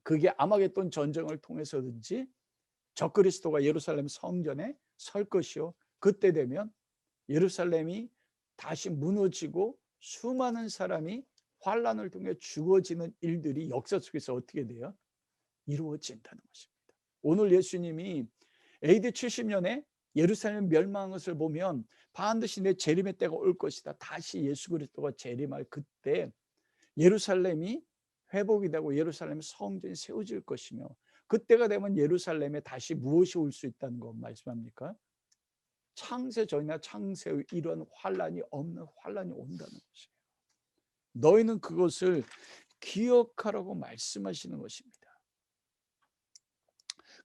그게 아마겟돈 전쟁을 통해서든지 적그리스도가 예루살렘 성전에 설 것이요, 그때 되면 예루살렘이 다시 무너지고 수많은 사람이 환란을 통해 죽어지는 일들이 역사 속에서 어떻게 돼요? 이루어진다는 것입니다. 오늘 예수님이 AD 70년에 예루살렘 멸망한 것을 보면 반드시 내 재림의 때가 올 것이다. 다시 예수 그리스도가 재림할 그때 예루살렘이 회복이 되고 예루살렘 성전이 세워질 것이며, 그때가 되면 예루살렘에 다시 무엇이 올 수 있다는 거 말씀합니까? 창세 전이나 창세 후 이런 환란이 없는 환란이 온다는 것이에요. 너희는 그것을 기억하라고 말씀하시는 것입니다.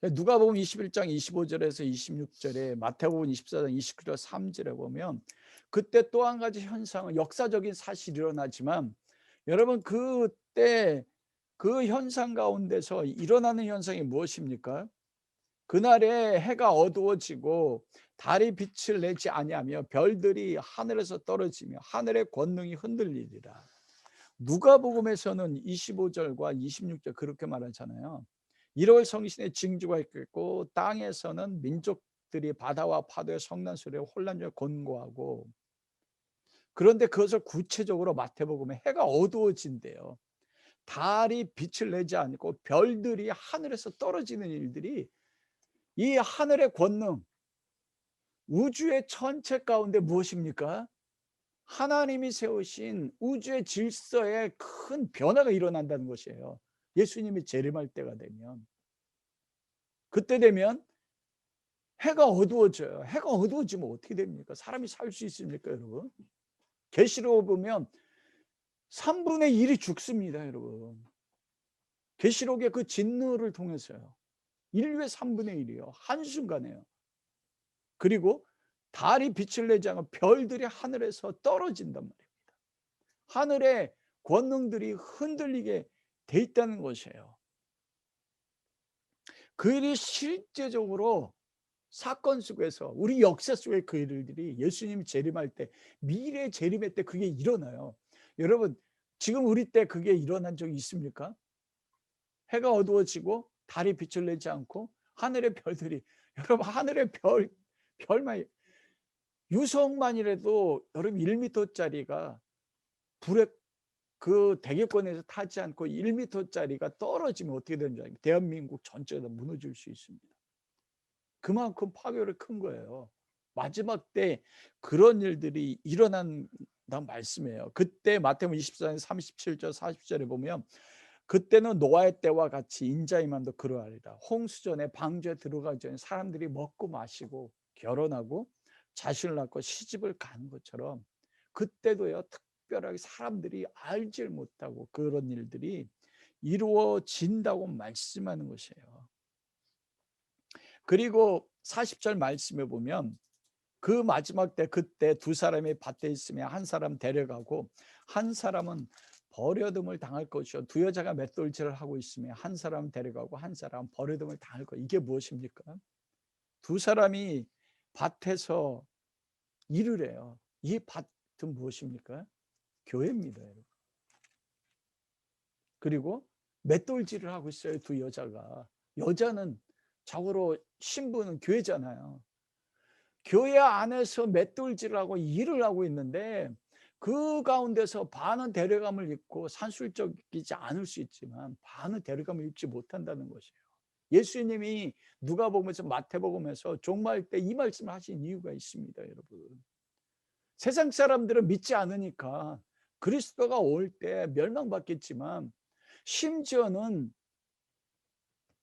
누가복음 21장 25절에서 26절에, 마태복음 24장 29절 3절에 보면 그때 또 한 가지 현상은 역사적인 사실이 일어나지만, 여러분 그때 그 현상 가운데서 일어나는 현상이 무엇입니까? 그날에 해가 어두워지고 달이 빛을 내지 아니하며 별들이 하늘에서 떨어지며 하늘의 권능이 흔들리리라. 누가복음에서는 25절과 26절 그렇게 말하잖아요. 1월 성신의 징조가 있겠고 땅에서는 민족들이 바다와 파도의 성난 소리에 혼란 중에 곤고하고, 그런데 그것을 구체적으로 마태복음에 해가 어두워진대요. 달이 빛을 내지 않고 별들이 하늘에서 떨어지는 일들이, 이 하늘의 권능, 우주의 전체 가운데 무엇입니까? 하나님이 세우신 우주의 질서에 큰 변화가 일어난다는 것이에요. 예수님이 재림할 때가 되면, 그때 되면 해가 어두워져요. 해가 어두워지면 어떻게 됩니까? 사람이 살 수 있습니까, 여러분? 계시록을 보면 3분의 1이 죽습니다, 여러분. 계시록의 그 진노를 통해서요. 인류의 3분의 1이요. 한순간에요. 그리고 달이 빛을 내지 않고 별들이 하늘에서 떨어진단 말입니다. 하늘의 권능들이 흔들리게 돼 있다는 것이에요. 그 일이 실제적으로 사건 속에서 우리 역사 속의 그 일들이 예수님이 재림할 때, 미래 재림의 때 그게 일어나요. 여러분, 지금 우리 때 그게 일어난 적이 있습니까? 해가 어두워지고 달이 빛을 내지 않고 하늘의 별들이, 여러분, 하늘의 별만, 유성만이라도 여러분 1m짜리가 불에 그 대기권에서 타지 않고 1m짜리가 떨어지면 어떻게 되는 줄 알아요? 대한민국 전체가 다 무너질 수 있습니다. 그만큼 파괴력이 큰 거예요. 마지막 때 그런 일들이 일어난다는 말씀이에요. 그때 마태복음 24장 37절 40절에 보면, 그때는 노아의 때와 같이 인자의 만도 그러하리라. 홍수전에 방주에 들어가기 전에 사람들이 먹고 마시고 결혼하고 자식을 낳고 시집을 가는 것처럼, 그때도요 특별하게 사람들이 알질 못하고 그런 일들이 이루어진다고 말씀하는 것이에요. 그리고 40절 말씀에 보면, 그 마지막 때 그때 두 사람이 밭에 있으며 한 사람 데려가고 한 사람은 버려둠을 당할 것이요, 두 여자가 맷돌질을 하고 있으며 한 사람 데려가고 한 사람 버려둠을 당할 것. 이게 무엇입니까? 두 사람이 밭에서 일을 해요. 이 밭은 무엇입니까? 교회입니다, 여러분. 그리고 맷돌질을 하고 있어요, 두 여자가. 여자는 자고로 신부는 교회잖아요. 교회 안에서 맷돌질을 하고 일을 하고 있는데, 그 가운데서 반은 데려감을 입고, 산술적이지 않을 수 있지만 반은 데려감을 입지 못한다는 것이에요. 예수님이 누가복음에서 마태복음에서 종말 때 이 말씀을 하신 이유가 있습니다, 여러분. 세상 사람들은 믿지 않으니까 그리스도가 올 때 멸망받겠지만, 심지어는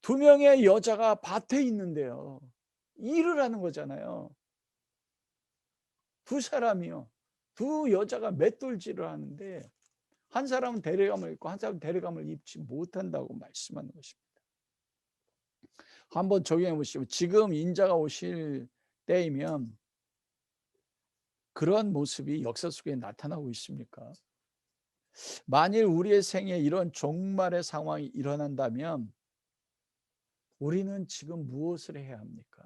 두 명의 여자가 밭에 있는데요, 일을 하는 거잖아요. 두 사람이요, 두 여자가 맷돌질을 하는데 한 사람은 데려감을 입고 한 사람은 데려감을 입지 못한다고 말씀하는 것입니다. 한번 적용해 보시고, 지금 인자가 오실 때이면 그러한 모습이 역사 속에 나타나고 있습니까? 만일 우리의 생에 이런 종말의 상황이 일어난다면 우리는 지금 무엇을 해야 합니까?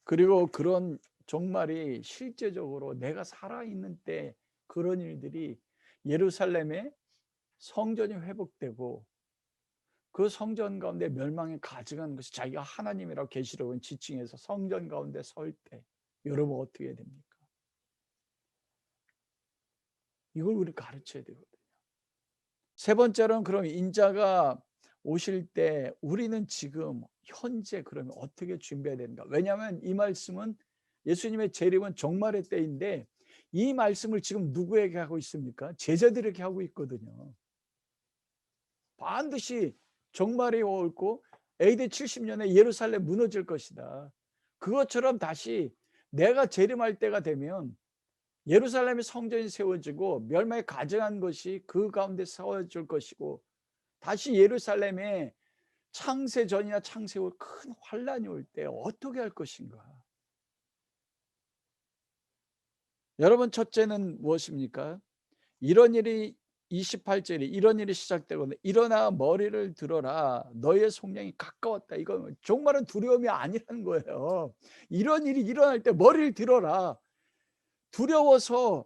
그리고 그런 종말이 실제적으로 내가 살아있는 때 그런 일들이, 예루살렘의 성전이 회복되고 그 성전 가운데 멸망이 가증한 것이 자기가 하나님이라고 계시록은 지칭해서 성전 가운데 설 때 여러분 어떻게 됩니까? 이걸 우리 가르쳐야 되거든요. 세 번째로는, 그럼 인자가 오실 때 우리는 지금 현재 그러면 어떻게 준비해야 되는가? 왜냐하면 이 말씀은, 예수님의 재림은 종말의 때인데 이 말씀을 지금 누구에게 하고 있습니까? 제자들에게 하고 있거든요. 반드시 종말이 오고 AD 70년에 예루살렘 무너질 것이다. 그것처럼 다시 내가 재림할 때가 되면 예루살렘의 성전이 세워지고 멸망에 가증한 것이 그 가운데 세워질 것이고, 다시 예루살렘에 창세전이나 창세 후 큰 환란이 올 때 어떻게 할 것인가? 여러분, 첫째는 무엇입니까? 이런 일이, 28절에 이런 일이 시작되거든 일어나 머리를 들어라, 너의 속량이 가까웠다. 이건 종말은 두려움이 아니라는 거예요. 이런 일이 일어날 때 머리를 들어라. 두려워서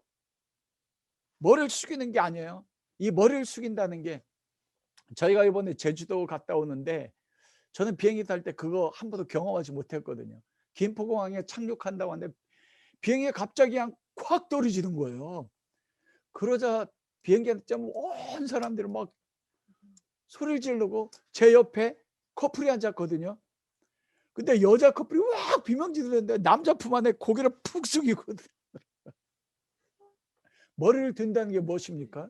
머리를 숙이는 게 아니에요. 이 머리를 숙인다는 게, 저희가 이번에 제주도 갔다 오는데 저는 비행기 탈 때 그거 한 번도 경험하지 못했거든요. 김포공항에 착륙한다고 하는데 비행기가 갑자기 그냥 콱 떨어지는 거예요. 그러자 비행기 온 사람들이 막 소리를 지르고, 제 옆에 커플이 앉았거든요. 근데 여자 커플이 막 비명지르는데 남자 품 안에 고개를 푹 숙이거든요. 머리를 든다는 게 무엇입니까?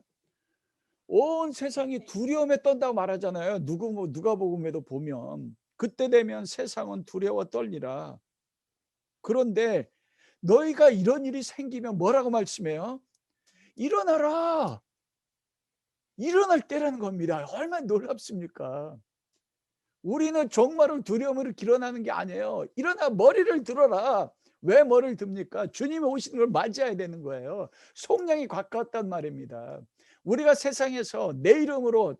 온 세상이 두려움에 떤다고 말하잖아요. 누가복음에도 보면 그때 되면 세상은 두려워 떨리라. 그런데 너희가 이런 일이 생기면 뭐라고 말씀해요? 일어나라. 일어날 때라는 겁니다. 얼마나 놀랍습니까? 우리는 종말을 두려움으로 일어나는 게 아니에요. 일어나 머리를 들어라. 왜 머리를 듭니까? 주님이 오시는 걸 맞이해야 되는 거예요. 속량이 가까웠단 말입니다. 우리가 세상에서 내 이름으로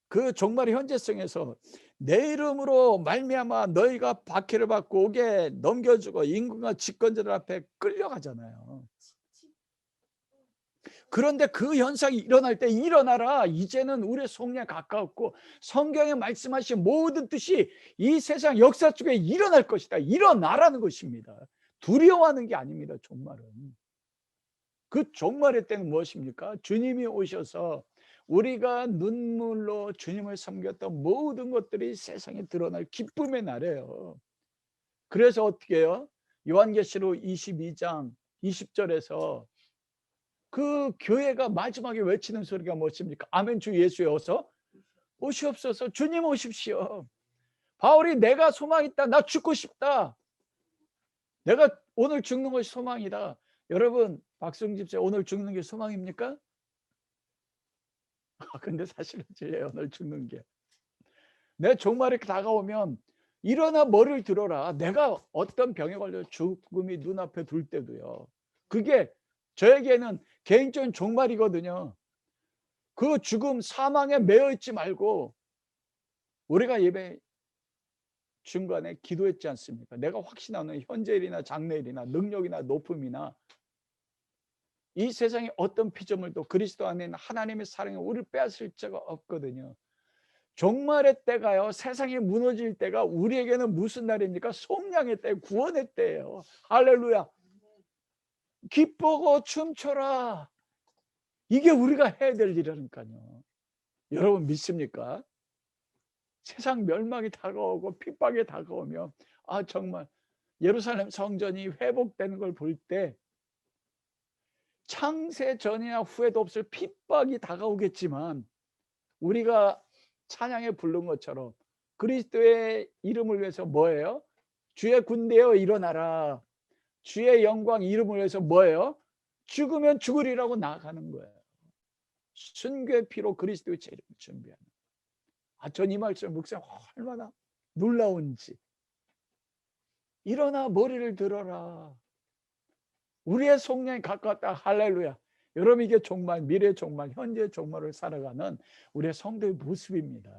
그 종말의 현재성에서 내 이름으로 말미암아 너희가 박해를 받고 옥에 넘겨주고 임금과 집권자들 앞에 끌려가잖아요. 그런데 그 현상이 일어날 때 일어나라. 이제는 우리의 속량에 가까웠고 성경에 말씀하신 모든 뜻이 이 세상 역사 속에 일어날 것이다. 일어나라는 것입니다. 두려워하는 게 아닙니다. 종말은. 그 종말의 때는 무엇입니까? 주님이 오셔서 우리가 눈물로 주님을 섬겼던 모든 것들이 세상에 드러날 기쁨의 날이에요. 그래서 어떻게 해요? 요한계시록 22장 20절에서 그 교회가 마지막에 외치는 소리가 무엇입니까? 아멘 주 예수여 어서 오시옵소서. 주님 오십시오. 바울이 내가 소망이 있다. 나 죽고 싶다. 내가 오늘 죽는 것이 소망이다. 여러분 박승집 씨 오늘 죽는 게 소망입니까? 근데 사실은 죄예요. 오늘 죽는 게. 내 종말이 다가오면 일어나 머리를 들어라. 내가 어떤 병에 걸려 죽음이 눈앞에 둘 때도요. 그게 저에게는 개인적인 종말이거든요. 그 죽음 사망에 매여 있지 말고 우리가 예배 중간에 기도했지 않습니까? 내가 확신하는 현재일이나 장래일이나 능력이나 높음이나 이 세상에 어떤 피조물도 그리스도 안에 있는 하나님의 사랑이 우리를 빼앗을 자가 없거든요. 종말의 때가요. 세상이 무너질 때가 우리에게는 무슨 날입니까? 속량의 때, 구원의 때예요. 할렐루야. 기쁘고 춤춰라. 이게 우리가 해야 될 일이라니까요. 여러분 믿습니까? 세상 멸망이 다가오고 핍박이 다가오면 정말 예루살렘 성전이 회복되는 걸 볼 때 창세 전이나 후에도 없을 핍박이 다가오겠지만 우리가 찬양에 부른 것처럼 그리스도의 이름을 위해서 뭐예요? 주의 군대여 일어나라. 주의 영광 이름을 위해서 뭐예요? 죽으면 죽으리라고 나아가는 거예요. 순교의 피로 그리스도의 재림을 준비하는. 전 이 말씀 묵상 얼마나 놀라운지. 일어나 머리를 들어라. 우리의 속량이 가까웠다. 할렐루야. 여러분 이게 종말, 미래의 종말, 현재의 종말을 살아가는 우리의 성도의 모습입니다.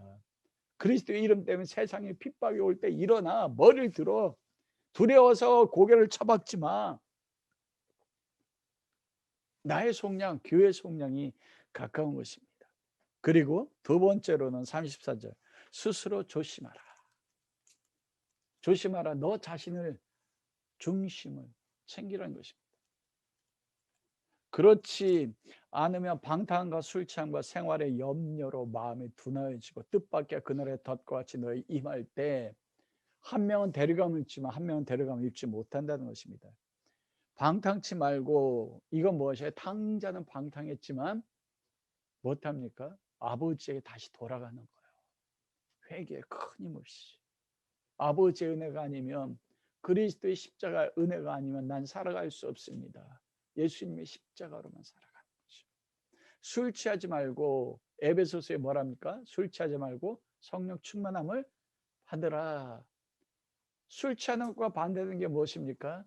그리스도의 이름 때문에 세상에 핍박이 올 때 일어나 머리를 들어. 두려워서 고개를 쳐박지 마. 나의 속량, 교회의 속량이 가까운 것입니다. 그리고 두 번째로는 34절 스스로 조심하라. 조심하라. 너 자신을 중심을 챙기라는 것입니다. 그렇지 않으면 방탕과 술 취함과 생활의 염려로 마음이 둔하여지고 뜻밖의 그날의 덫과 같이 너희 임할 때 한 명은 데려감을 입지만 한 명은 데려감을 입지 못한다는 것입니다. 방탕치 말고 이건 무엇이에요? 탕자는 방탕했지만 못합니까? 아버지에게 다시 돌아가는 거예요. 회개에 끊임없이. 아버지의 은혜가 아니면 그리스도의 십자가 은혜가 아니면 난 살아갈 수 없습니다. 예수님의 십자가로만 살아가는 거죠. 술 취하지 말고 에베소서에 뭐랍니까? 술 취하지 말고 성령 충만함을 받으라. 술 취하는 것과 반대되는 게 무엇입니까?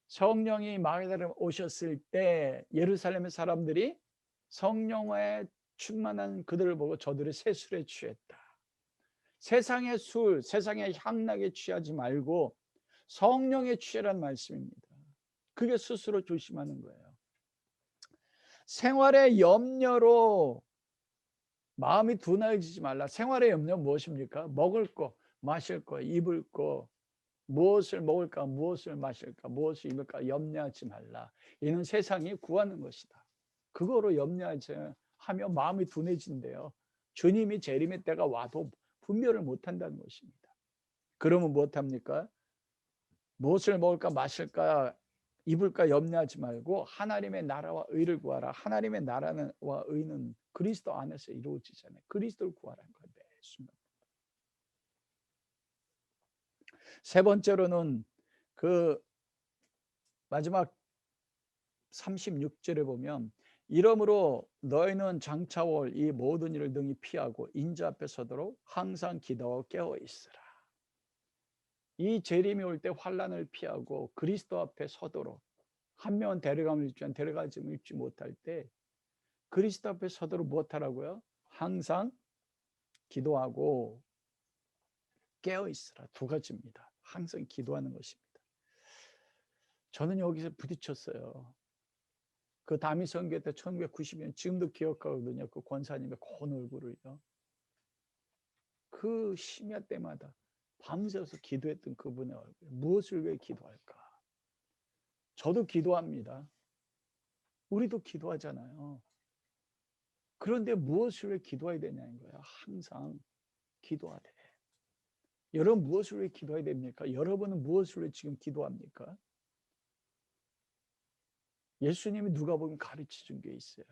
성령이 마가다라에 오셨을 때 예루살렘의 사람들이 성령에 충만한 그들을 보고 저들이 새 술에 취했다. 세상의 술, 세상의 향락에 취하지 말고 성령에 취하라는 말씀입니다. 그게 스스로 조심하는 거예요. 생활의 염려로 마음이 둔해지지 말라. 생활의 염려는 무엇입니까? 먹을 거, 마실 거, 입을 거, 무엇을 먹을까, 무엇을 마실까, 무엇을 입을까 염려하지 말라. 이는 세상이 구하는 것이다. 그거로 염려하지 하며 마음이 둔해진대요. 주님이 재림의 때가 와도 분별을 못한다는 것입니다. 그러면 무엇합니까? 무엇을 먹을까 마실까 입을까 염려하지 말고 하나님의 나라와 의를 구하라. 하나님의 나라와 의는 그리스도 안에서 이루어지잖아요. 그리스도를 구하라는 거예요. 매 순간. 세 번째로는 그 마지막 36절에 보면 이러므로 너희는 장차올 이 모든 일을 능히 피하고 인자 앞에 서도록 항상 기도하고 깨어 있으라. 이 재림이 올 때 환난을 피하고 그리스도 앞에 서도록, 한 명은 데려감을 입지만 데려가짐을 입지 못할 때 그리스도 앞에 서도록 무엇하라고요? 항상 기도하고 깨어 있으라. 두 가지입니다. 항상 기도하는 것입니다. 저는 여기서 부딪혔어요. 그 다미 선교 때 1990년 지금도 기억하거든요. 그 권사님의 고운 얼굴을요. 그 심야 때마다 밤새서 기도했던 그분의 얼굴. 무엇을 위해 기도할까? 저도 기도합니다. 우리도 기도하잖아요. 그런데 무엇을 위해 기도해야 되냐는 거예요. 항상 기도하되. 여러분 무엇을 위해 기도해야 됩니까? 여러분은 무엇을 위해 지금 기도합니까? 예수님이 누가복음 가르쳐 준 게 있어요.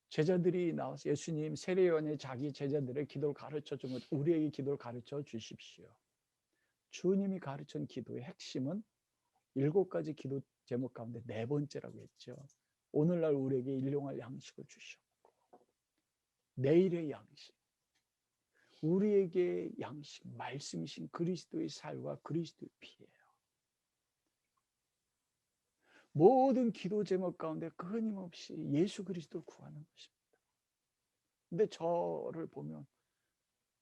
제자들이 나와서 예수님 세례요한이 자기 제자들의 기도를 가르쳐 준 것, 우리에게 기도를 가르쳐 주십시오. 주님이 가르친 기도의 핵심은 7가지 기도 제목 가운데 4번째라고 했죠. 오늘날 우리에게 일용할 양식을 주셨고, 내일의 양식, 우리에게 양식, 말씀이신 그리스도의 살과 그리스도의 피예요. 모든 기도 제목 가운데 끊임없이 예수 그리스도를 구하는 것입니다. 근데 저를 보면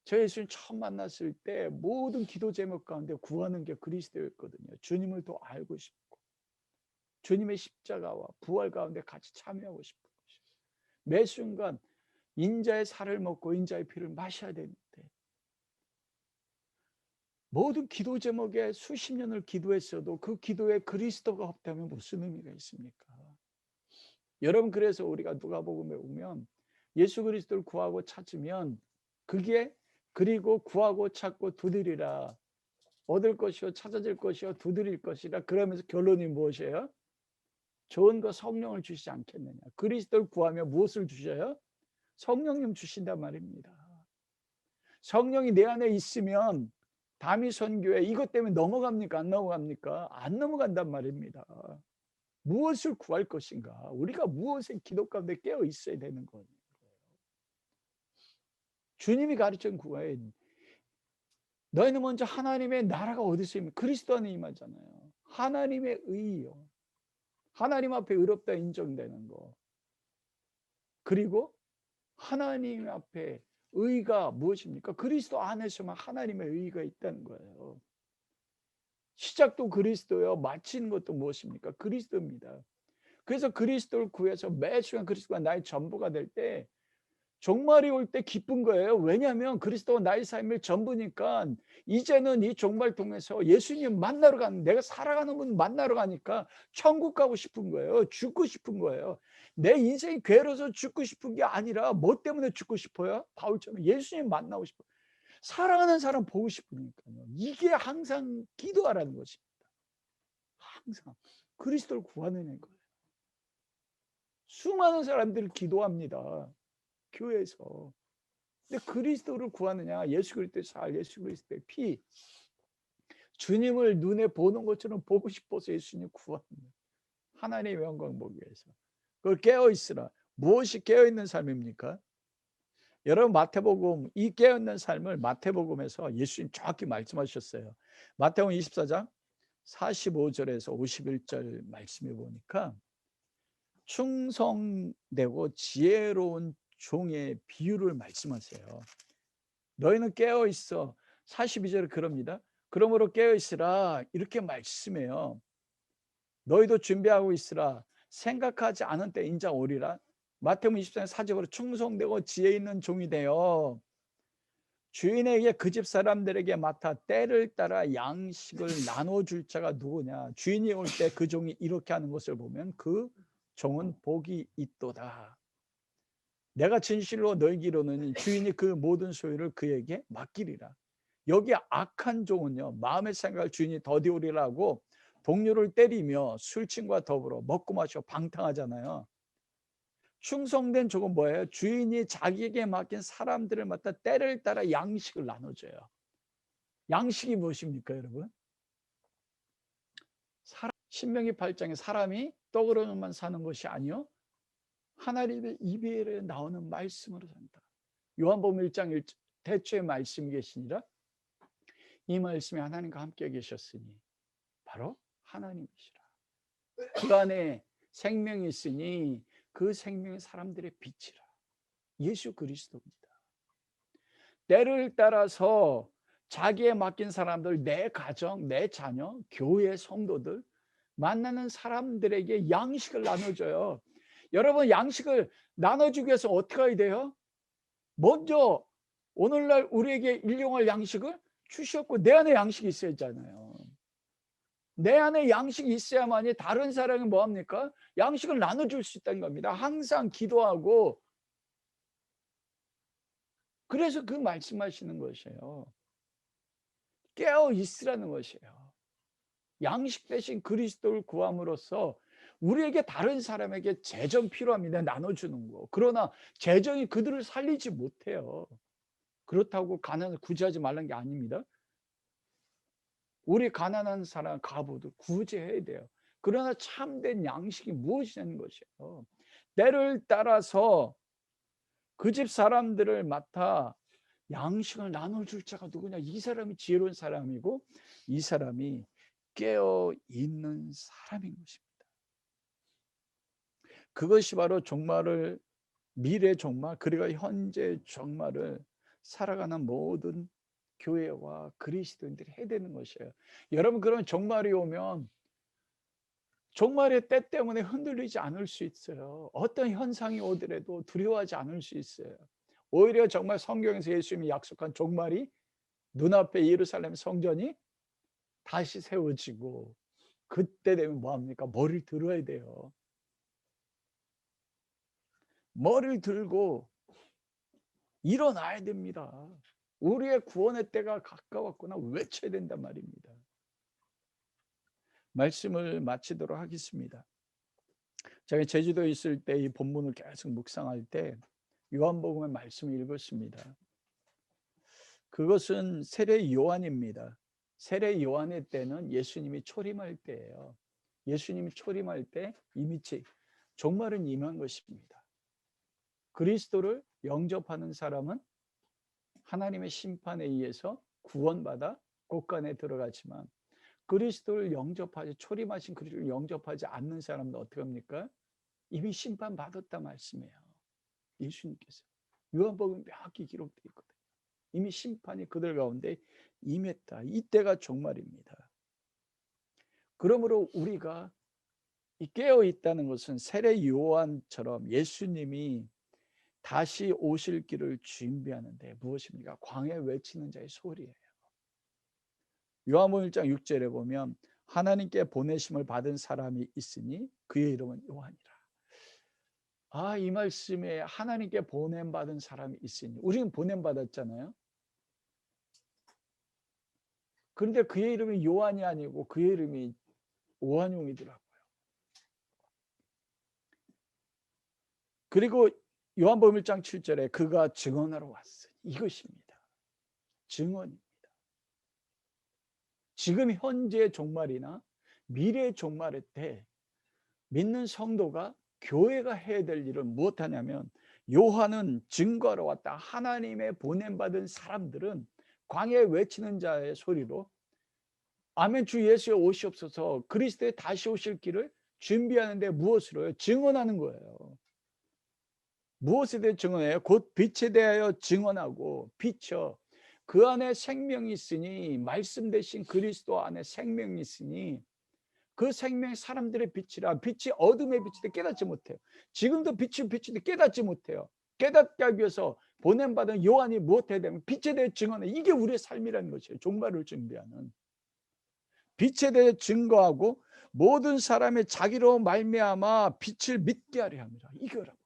저 예수님 처음 만났을 때 모든 기도 제목 가운데 구하는 게 그리스도였거든요. 주님을 더 알고 싶고 주님의 십자가와 부활 가운데 같이 참여하고 싶은 것이죠. 매 순간 인자의 살을 먹고 인자의 피를 마셔야 되는데 모든 기도 제목에 수십 년을 기도했어도 그 기도에 그리스도가 없다면 무슨 의미가 있습니까? 여러분 그래서 우리가 누가복음에 보면 예수 그리스도를 구하고 찾으면 그게 그리고 구하고 찾고 두드리라. 얻을 것이요 찾아질 것이요 두드릴 것이라. 그러면서 결론이 무엇이에요? 좋은 거 성령을 주시지 않겠느냐. 그리스도를 구하면 무엇을 주셔요? 성령님 주신단 말입니다. 성령이 내 안에 있으면 다미 선교회 이것 때문에 넘어갑니까? 안 넘어갑니까? 안 넘어간단 말입니다. 무엇을 구할 것인가? 우리가 무엇에 기도 가운데 깨어 있어야 되는 거예요. 주님이 가르친 구하에 너희는 먼저 하나님의 나라가 어디서 임해? 그리스도 안에 임하잖아요. 하나님의 의요. 하나님 앞에 의롭다 인정되는 거. 그리고 하나님 앞에 의가 무엇입니까? 그리스도 안에서만 하나님의 의가 있다는 거예요. 시작도 그리스도요. 마치는 것도 무엇입니까? 그리스도입니다. 그래서 그리스도를 구해서 매 순간 그리스도가 나의 전부가 될 때 종말이 올 때 기쁜 거예요. 왜냐하면 그리스도가 나의 삶의 전부니까 이제는 이 종말 통해서 예수님 만나러 가는, 내가 살아가는 분 만나러 가니까 천국 가고 싶은 거예요. 죽고 싶은 거예요. 내 인생이 괴로워서 죽고 싶은 게 아니라 뭐 때문에 죽고 싶어요? 바울처럼 예수님 만나고 싶어요. 사랑하는 사람 보고 싶으니까요. 이게 항상 기도하라는 것입니다. 항상 그리스도를 구하는 거예요. 수많은 사람들이 기도합니다. 교회에서. 근데 그리스도를 구하느냐? 예수 그리스도의 살, 예수 그리스도의 피. 주님을 눈에 보는 것처럼 보고 싶어서 예수님 구합니다. 하나님의 영광 보기 위해서. 그걸 깨어 있으라. 무엇이 깨어 있는 삶입니까? 여러분 마태복음, 이 깨어 있는 삶을 마태복음에서 예수님 정확히 말씀하셨어요. 마태복음 24장 45절에서 51절 말씀해 보니까 충성되고 지혜로운 종의 비유를 말씀하세요. 너희는 깨어 있어. 42절에 그럽니다. 그러므로 깨어 있으라 이렇게 말씀해요. 너희도 준비하고 있으라. 생각하지 않은 때 인자 오리라. 마태복음 24장 4절으로 충성되고 지혜 있는 종이 되어 주인에게 그 집 사람들에게 맡아 때를 따라 양식을 나눠줄 자가 누구냐. 주인이 올 때 그 종이 이렇게 하는 것을 보면 그 종은 복이 있도다. 내가 진실로 너희에게 이르노니 주인이 그 모든 소유를 그에게 맡기리라. 여기 악한 종은요, 마음의 생각을 주인이 더디오리라고 동료를 때리며 술친과 더불어 먹고 마시고 방탕하잖아요. 충성된 종은 뭐예요? 주인이 자기에게 맡긴 사람들을 맡아 때를 따라 양식을 나눠줘요. 양식이 무엇입니까, 여러분? 신명기 8장에 사람이 떡으로만 사는 것이 아니요 하나님의 입에 나오는 말씀으로 산다. 요한복음 1장 대초의 말씀이 계시니라. 이 말씀이 하나님과 함께 계셨으니 바로 하나님이시라. 그 안에 생명이 있으니 그 생명이 사람들의 빛이라. 예수 그리스도입니다. 때를 따라서 자기에 맡긴 사람들, 내 가정, 내 자녀, 교회 성도들, 만나는 사람들에게 양식을 나눠줘요. 여러분, 양식을 나눠주기 위해서 어떻게 해야 돼요? 먼저 오늘날 우리에게 일용할 양식을 주셨고 내 안에 양식이 있어야 하잖아요. 내 안에 양식이 있어야만이 다른 사람이 뭐합니까? 양식을 나눠줄 수 있다는 겁니다. 항상 기도하고, 그래서 그 말씀하시는 것이에요. 깨어 있으라는 것이에요. 양식 대신 그리스도를 구함으로써 우리에게 다른 사람에게 재정 필요합니다. 나눠주는 거. 그러나 재정이 그들을 살리지 못해요. 그렇다고 가난을 구제하지 말라는 게 아닙니다. 우리 가난한 사람, 가부도 구제해야 돼요. 그러나 참된 양식이 무엇이냐는 것이에요. 때를 따라서 그 집 사람들을 맡아 양식을 나눠줄 자가 누구냐? 이 사람이 지혜로운 사람이고 이 사람이 깨어 있는 사람인 것입니다. 그것이 바로 종말을, 미래 종말, 그리고 현재 종말을 살아가는 모든 교회와 그리스도인들이 해야 되는 것이에요. 여러분, 그러면 종말이 오면 종말의 때 때문에 흔들리지 않을 수 있어요. 어떤 현상이 오더라도 두려워하지 않을 수 있어요. 오히려 정말 성경에서 예수님이 약속한 종말이 눈앞에 예루살렘 성전이 다시 세워지고 그때 되면 뭐합니까? 머리를 들어야 돼요. 머리를 들고 일어나야 됩니다. 우리의 구원의 때가 가까웠구나 외쳐야 된단 말입니다. 말씀을 마치도록 하겠습니다. 제가 제주도에 있을 때 이 본문을 계속 묵상할 때 요한복음의 말씀을 읽었습니다. 그것은 세례 요한입니다. 세례 요한의 때는 예수님이 초림할 때예요. 예수님이 초림할 때 이미 종말은 임한 것입니다. 그리스도를 영접하는 사람은 하나님의 심판에 의해서 구원받아 곳간에 들어가지만 그리스도를 영접하지, 초림하신 그리스도를 영접하지 않는 사람은 어떻게 합니까? 이미 심판받았다 말씀이에요. 예수님께서. 요한복음 명확히 기록되어 있거든요. 이미 심판이 그들 가운데 임했다. 이때가 종말입니다. 그러므로 우리가 깨어 있다는 것은 세례 요한처럼 예수님이 다시 오실 길을 준비하는데 무엇입니까? 광야에 외치는 자의 소리예요. 요한복음 1장 6절에 보면 하나님께 보내심을 받은 사람이 있으니 그의 이름은 요한이라. 이 말씀에 하나님께 보냄받은 사람이 있으니, 우리는 보냄받았잖아요. 그런데 그의 이름이 요한이 아니고 그의 이름이 오한용이더라고요. 그리고 요한복음 1장 7절에 그가 증언하러 왔으니, 이것입니다. 증언입니다. 지금 현재의 종말이나 미래의 종말의 때 믿는 성도가, 교회가 해야 될 일은 무엇하냐면, 요한은 증거하러 왔다. 하나님의 보냄받은 사람들은 광야에 외치는 자의 소리로 아멘 주 예수여 오시옵소서, 그리스도의 다시 오실 길을 준비하는데 무엇으로요? 증언하는 거예요. 무엇에 대해 증언해요? 곧 빛에 대하여 증언하고, 빛이요 그 안에 생명이 있으니, 말씀 대신 그리스도 안에 생명이 있으니 그 생명이 사람들의 빛이라. 빛이 어둠의 빛인데 깨닫지 못해요. 지금도 빛이 빛인데 깨닫지 못해요. 깨닫게 하기 위해서 보냄받은 요한이 무엇해야 되면 빛에 대해 증언해. 이게 우리의 삶이라는 것이에요. 종말을 준비하는. 빛에 대해 증거하고 모든 사람의 자기로 말미암아 빛을 믿게 하려 함이라. 이거라고요.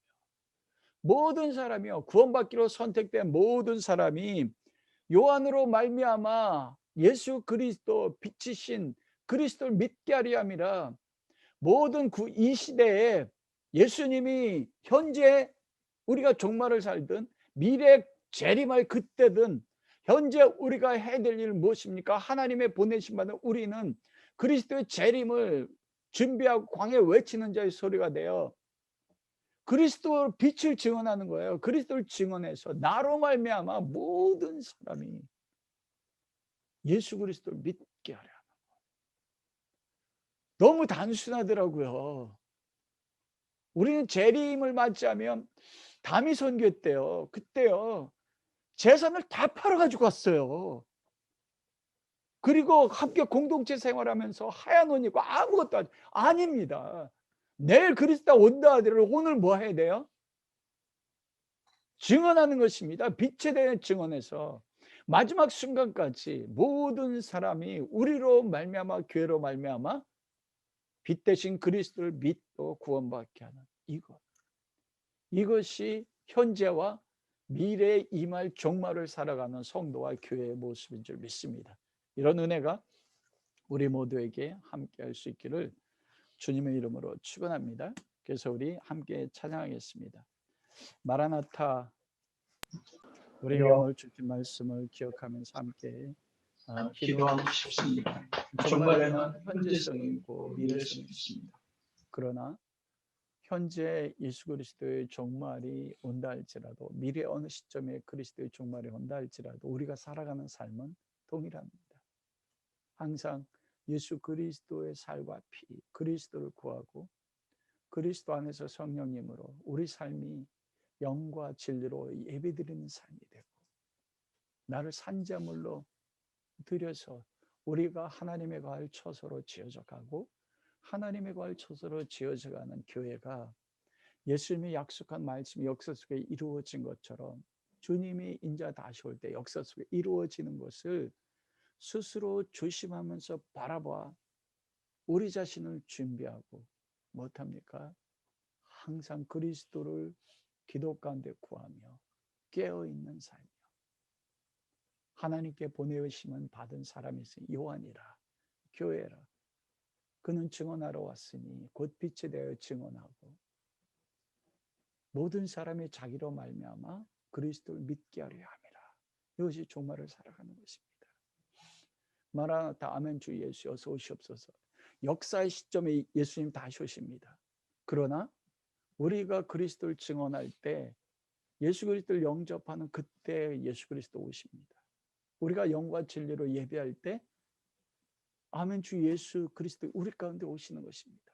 모든 사람이요, 구원받기로 선택된 모든 사람이 요한으로 말미암아 예수 그리스도 빛이신 그리스도를 믿게 하려 함이라. 모든 이 시대에 예수님이 현재 우리가 종말을 살든 미래 재림할 그때든 현재 우리가 해야 될 일은 무엇입니까? 하나님의 보내신 바는 우리는 그리스도의 재림을 준비하고 광야에 외치는 자의 소리가 되어 그리스도 빛을 증언하는 거예요. 그리스도를 증언해서 나로 말미암아 모든 사람이 예수 그리스도를 믿게 하려. 너무 단순하더라고요. 우리는 재림을 맞이하면 담이 선교했대요. 그때요 재산을 다 팔아가지고 왔어요. 그리고 함께 공동체 생활하면서 하얀 옷 입고 아무것도 아닙니다. 내일 그리스도 온다 하더라도 오늘 뭐 해야 돼요? 증언하는 것입니다. 빛에 대해 증언해서 마지막 순간까지 모든 사람이 우리로 말미암아 교회로 말미암아 빛 대신 그리스도를 믿고 구원받게 하는 이것이 현재와 미래에 임할 종말을 살아가는 성도와 교회의 모습인 줄 믿습니다. 이런 은혜가 우리 모두에게 함께 할 수 있기를 주님의 이름으로 축원합니다. 그래서 우리 함께 찬양하겠습니다. 마라나타. 우리가 오늘 주신 말씀을 기억하면서 함께 기도하고 싶습니다. 종말에는 현재성이 있고 미래성이 있습니다. 그러나 현재 예수 그리스도의 종말이 온다 할지라도 미래 어느 시점에 그리스도의 종말이 온다 할지라도 우리가 살아가는 삶은 동일합니다. 항상 예수 그리스도의 살과 피, 그리스도를 구하고 그리스도 안에서 성령님으로 우리 삶이 영과 진리로 예배드리는 삶이 되고 나를 산자물로 드려서 우리가 하나님의 거할 처소로 지어져 가고 하나님의 거할 처소로 지어져 가는 교회가 예수님이 약속한 말씀이 역사 속에 이루어진 것처럼 주님이 인자 다시 올 때 역사 속에 이루어지는 것을 스스로 조심하면서 바라봐 우리 자신을 준비하고 못합니까? 항상 그리스도를 기도 가운데 구하며 깨어있는 삶이요. 하나님께 보내심은 받은 사람이 있으니 요한이라 교회라. 그는 증언하러 왔으니 곧 빛에 대하여 증언하고 모든 사람이 자기로 말미암아 그리스도를 믿게 하려 함이라. 이것이 종말을 살아가는 것입니다. 마라나타 아멘 주 예수 어서 오시옵소서. 역사의 시점에 예수님 다시 오십니다. 그러나 우리가 그리스도를 증언할 때 예수 그리스도를 영접하는 그때 예수 그리스도 오십니다. 우리가 영과 진리로 예배할 때 아멘 주 예수 그리스도 우리 가운데 오시는 것입니다.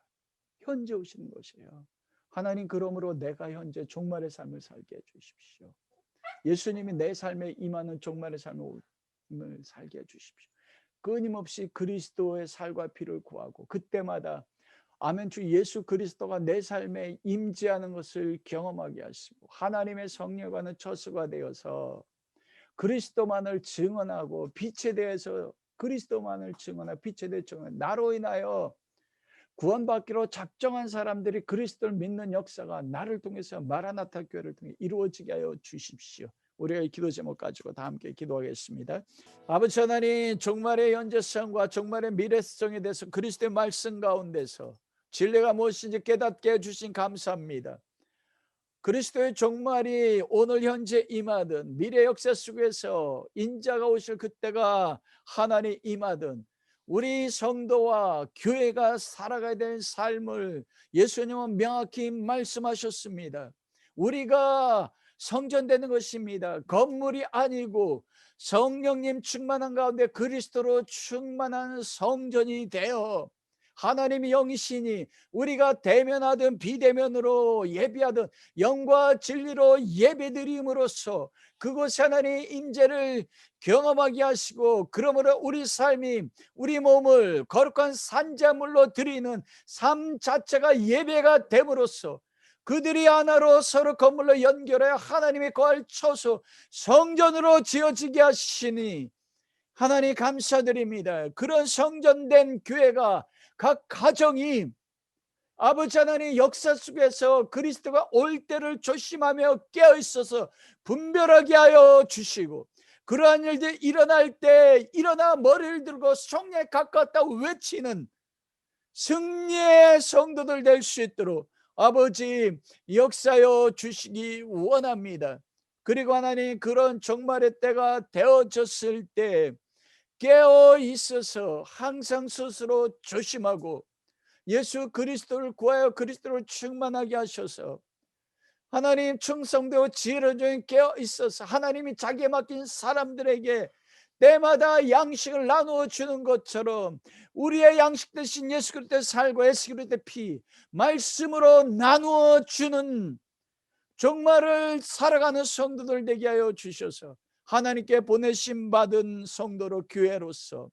현재 오시는 것이에요. 하나님 그러므로 내가 현재 종말의 삶을 살게 해주십시오. 예수님이 내 삶에 임하는 종말의 삶을 살게 해주십시오. 끊임없이 그리스도의 살과 피를 구하고 그때마다 아멘 주 예수 그리스도가 내 삶에 임재하는 것을 경험하게 하시고 하나님의 성령과는 처소가 되어서 그리스도만을 증언하고 빛에 대해서 그리스도만을 증언하고 빛에 대해 증언하고 나로 인하여 구원받기로 작정한 사람들이 그리스도를 믿는 역사가 나를 통해서 마라나타 교회를 통해 이루어지게 하여 주십시오. 우리가 이 기도 제목 가지고 다 함께 기도하겠습니다. 아버지 하나님 종말의 현재성과 종말의 미래성에 대해서 그리스도의 말씀 가운데서 진리가 무엇인지 깨닫게 해주신 감사합니다. 그리스도의 종말이 오늘 현재 임하든 미래 역사 속에서 인자가 오실 그때가 하나님 임하든 우리 성도와 교회가 살아가야 될 삶을 예수님은 명확히 말씀하셨습니다. 우리가 성전되는 것입니다. 건물이 아니고 성령님 충만한 가운데 그리스도로 충만한 성전이 되어 하나님의 영이시니 우리가 대면하든 비대면으로 예배하든 영과 진리로 예배드림으로써 그곳에 하나님의 임재를 경험하게 하시고 그러므로 우리 삶이 우리 몸을 거룩한 산자물로 드리는 삶 자체가 예배가 됨으로써 그들이 하나로 서로 건물로 연결하여 하나님의 거할 처소 성전으로 지어지게 하시니 하나님 감사드립니다. 그런 성전된 교회가 각 가정이 아버지 하나님 역사 속에서 그리스도가 올 때를 조심하며 깨어있어서 분별하게 하여 주시고 그러한 일들이 일어날 때 일어나 머리를 들고 성령에 가깝다고 외치는 승리의 성도들 될 수 있도록 아버지 역사여 주시기 원합니다. 그리고 하나님 그런 종말의 때가 되어졌을 때 깨어 있어서 항상 스스로 조심하고 예수 그리스도를 구하여 그리스도를 충만하게 하셔서 하나님 충성되어 지혜로운 종이 깨어 있어서 하나님이 자기에 맡긴 사람들에게 때마다 양식을 나누어 주는 것처럼 우리의 양식 대신 예수 그리스도의 살과 예수 그리스도의 피 말씀으로 나누어 주는 종말을 살아가는 성도들 되게 하여 주셔서 하나님께 보내심 받은 성도로 교회로서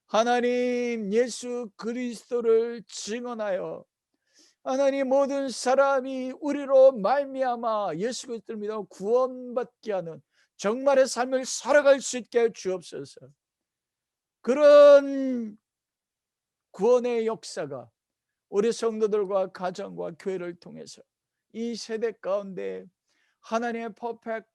하나님 예수 그리스도를 증언하여 하나님 모든 사람이 우리로 말미암아 예수 그리스도를 믿어 구원받게 하는 정말의 삶을 살아갈 수 있게 주옵소서. 그런 구원의 역사가 우리 성도들과 가정과 교회를 통해서 이 세대 가운데 하나님의 퍼펙트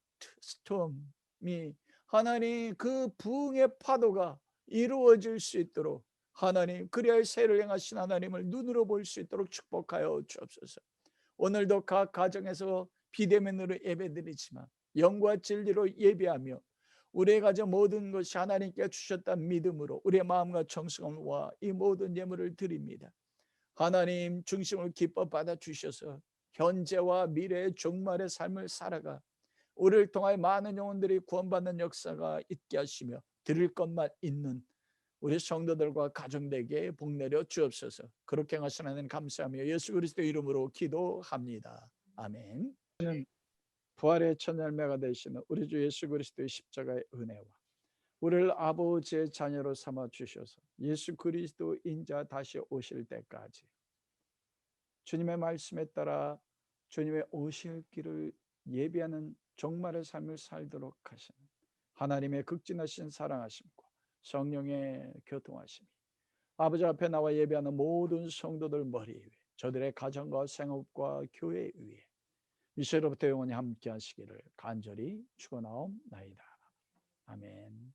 스톰이 하나님 그 부흥의 파도가 이루어질 수 있도록 하나님 그리하여 새를 행하신 하나님을 눈으로 볼 수 있도록 축복하여 주옵소서. 오늘도 각 가정에서 비대면으로 예배드리지만 영과 진리로 예배하며 우리의 가정 모든 것이 하나님께 주셨다는 믿음으로 우리의 마음과 정성과 이 모든 예물을 드립니다. 하나님 중심을 기뻐 받아주셔서 현재와 미래의 종말의 삶을 살아가 우리를 통하여 많은 영혼들이 구원받는 역사가 있게 하시며 들을 것만 있는 우리 성도들과 가정들에게 복 내려 주옵소서. 그렇게 하시는 하나님 감사하며 예수 그리스도 이름으로 기도합니다. 아멘. 부활의 첫 열매가 되시는 우리 주 예수 그리스도의 십자가의 은혜와 우리를 아버지의 자녀로 삼아 주셔서 예수 그리스도 인자 다시 오실 때까지 주님의 말씀에 따라 주님의 오실 길을 예비하는 종말의 삶을 살도록 하시는 하나님의 극진하신 사랑하심과 성령의 교통하심이 아버지 앞에 나와 예배하는 모든 성도들 머리 위에 저들의 가정과 생업과 교회 위에 이제로부터 영원히 함께 하시기를 간절히 축원하옵나이다. 아멘.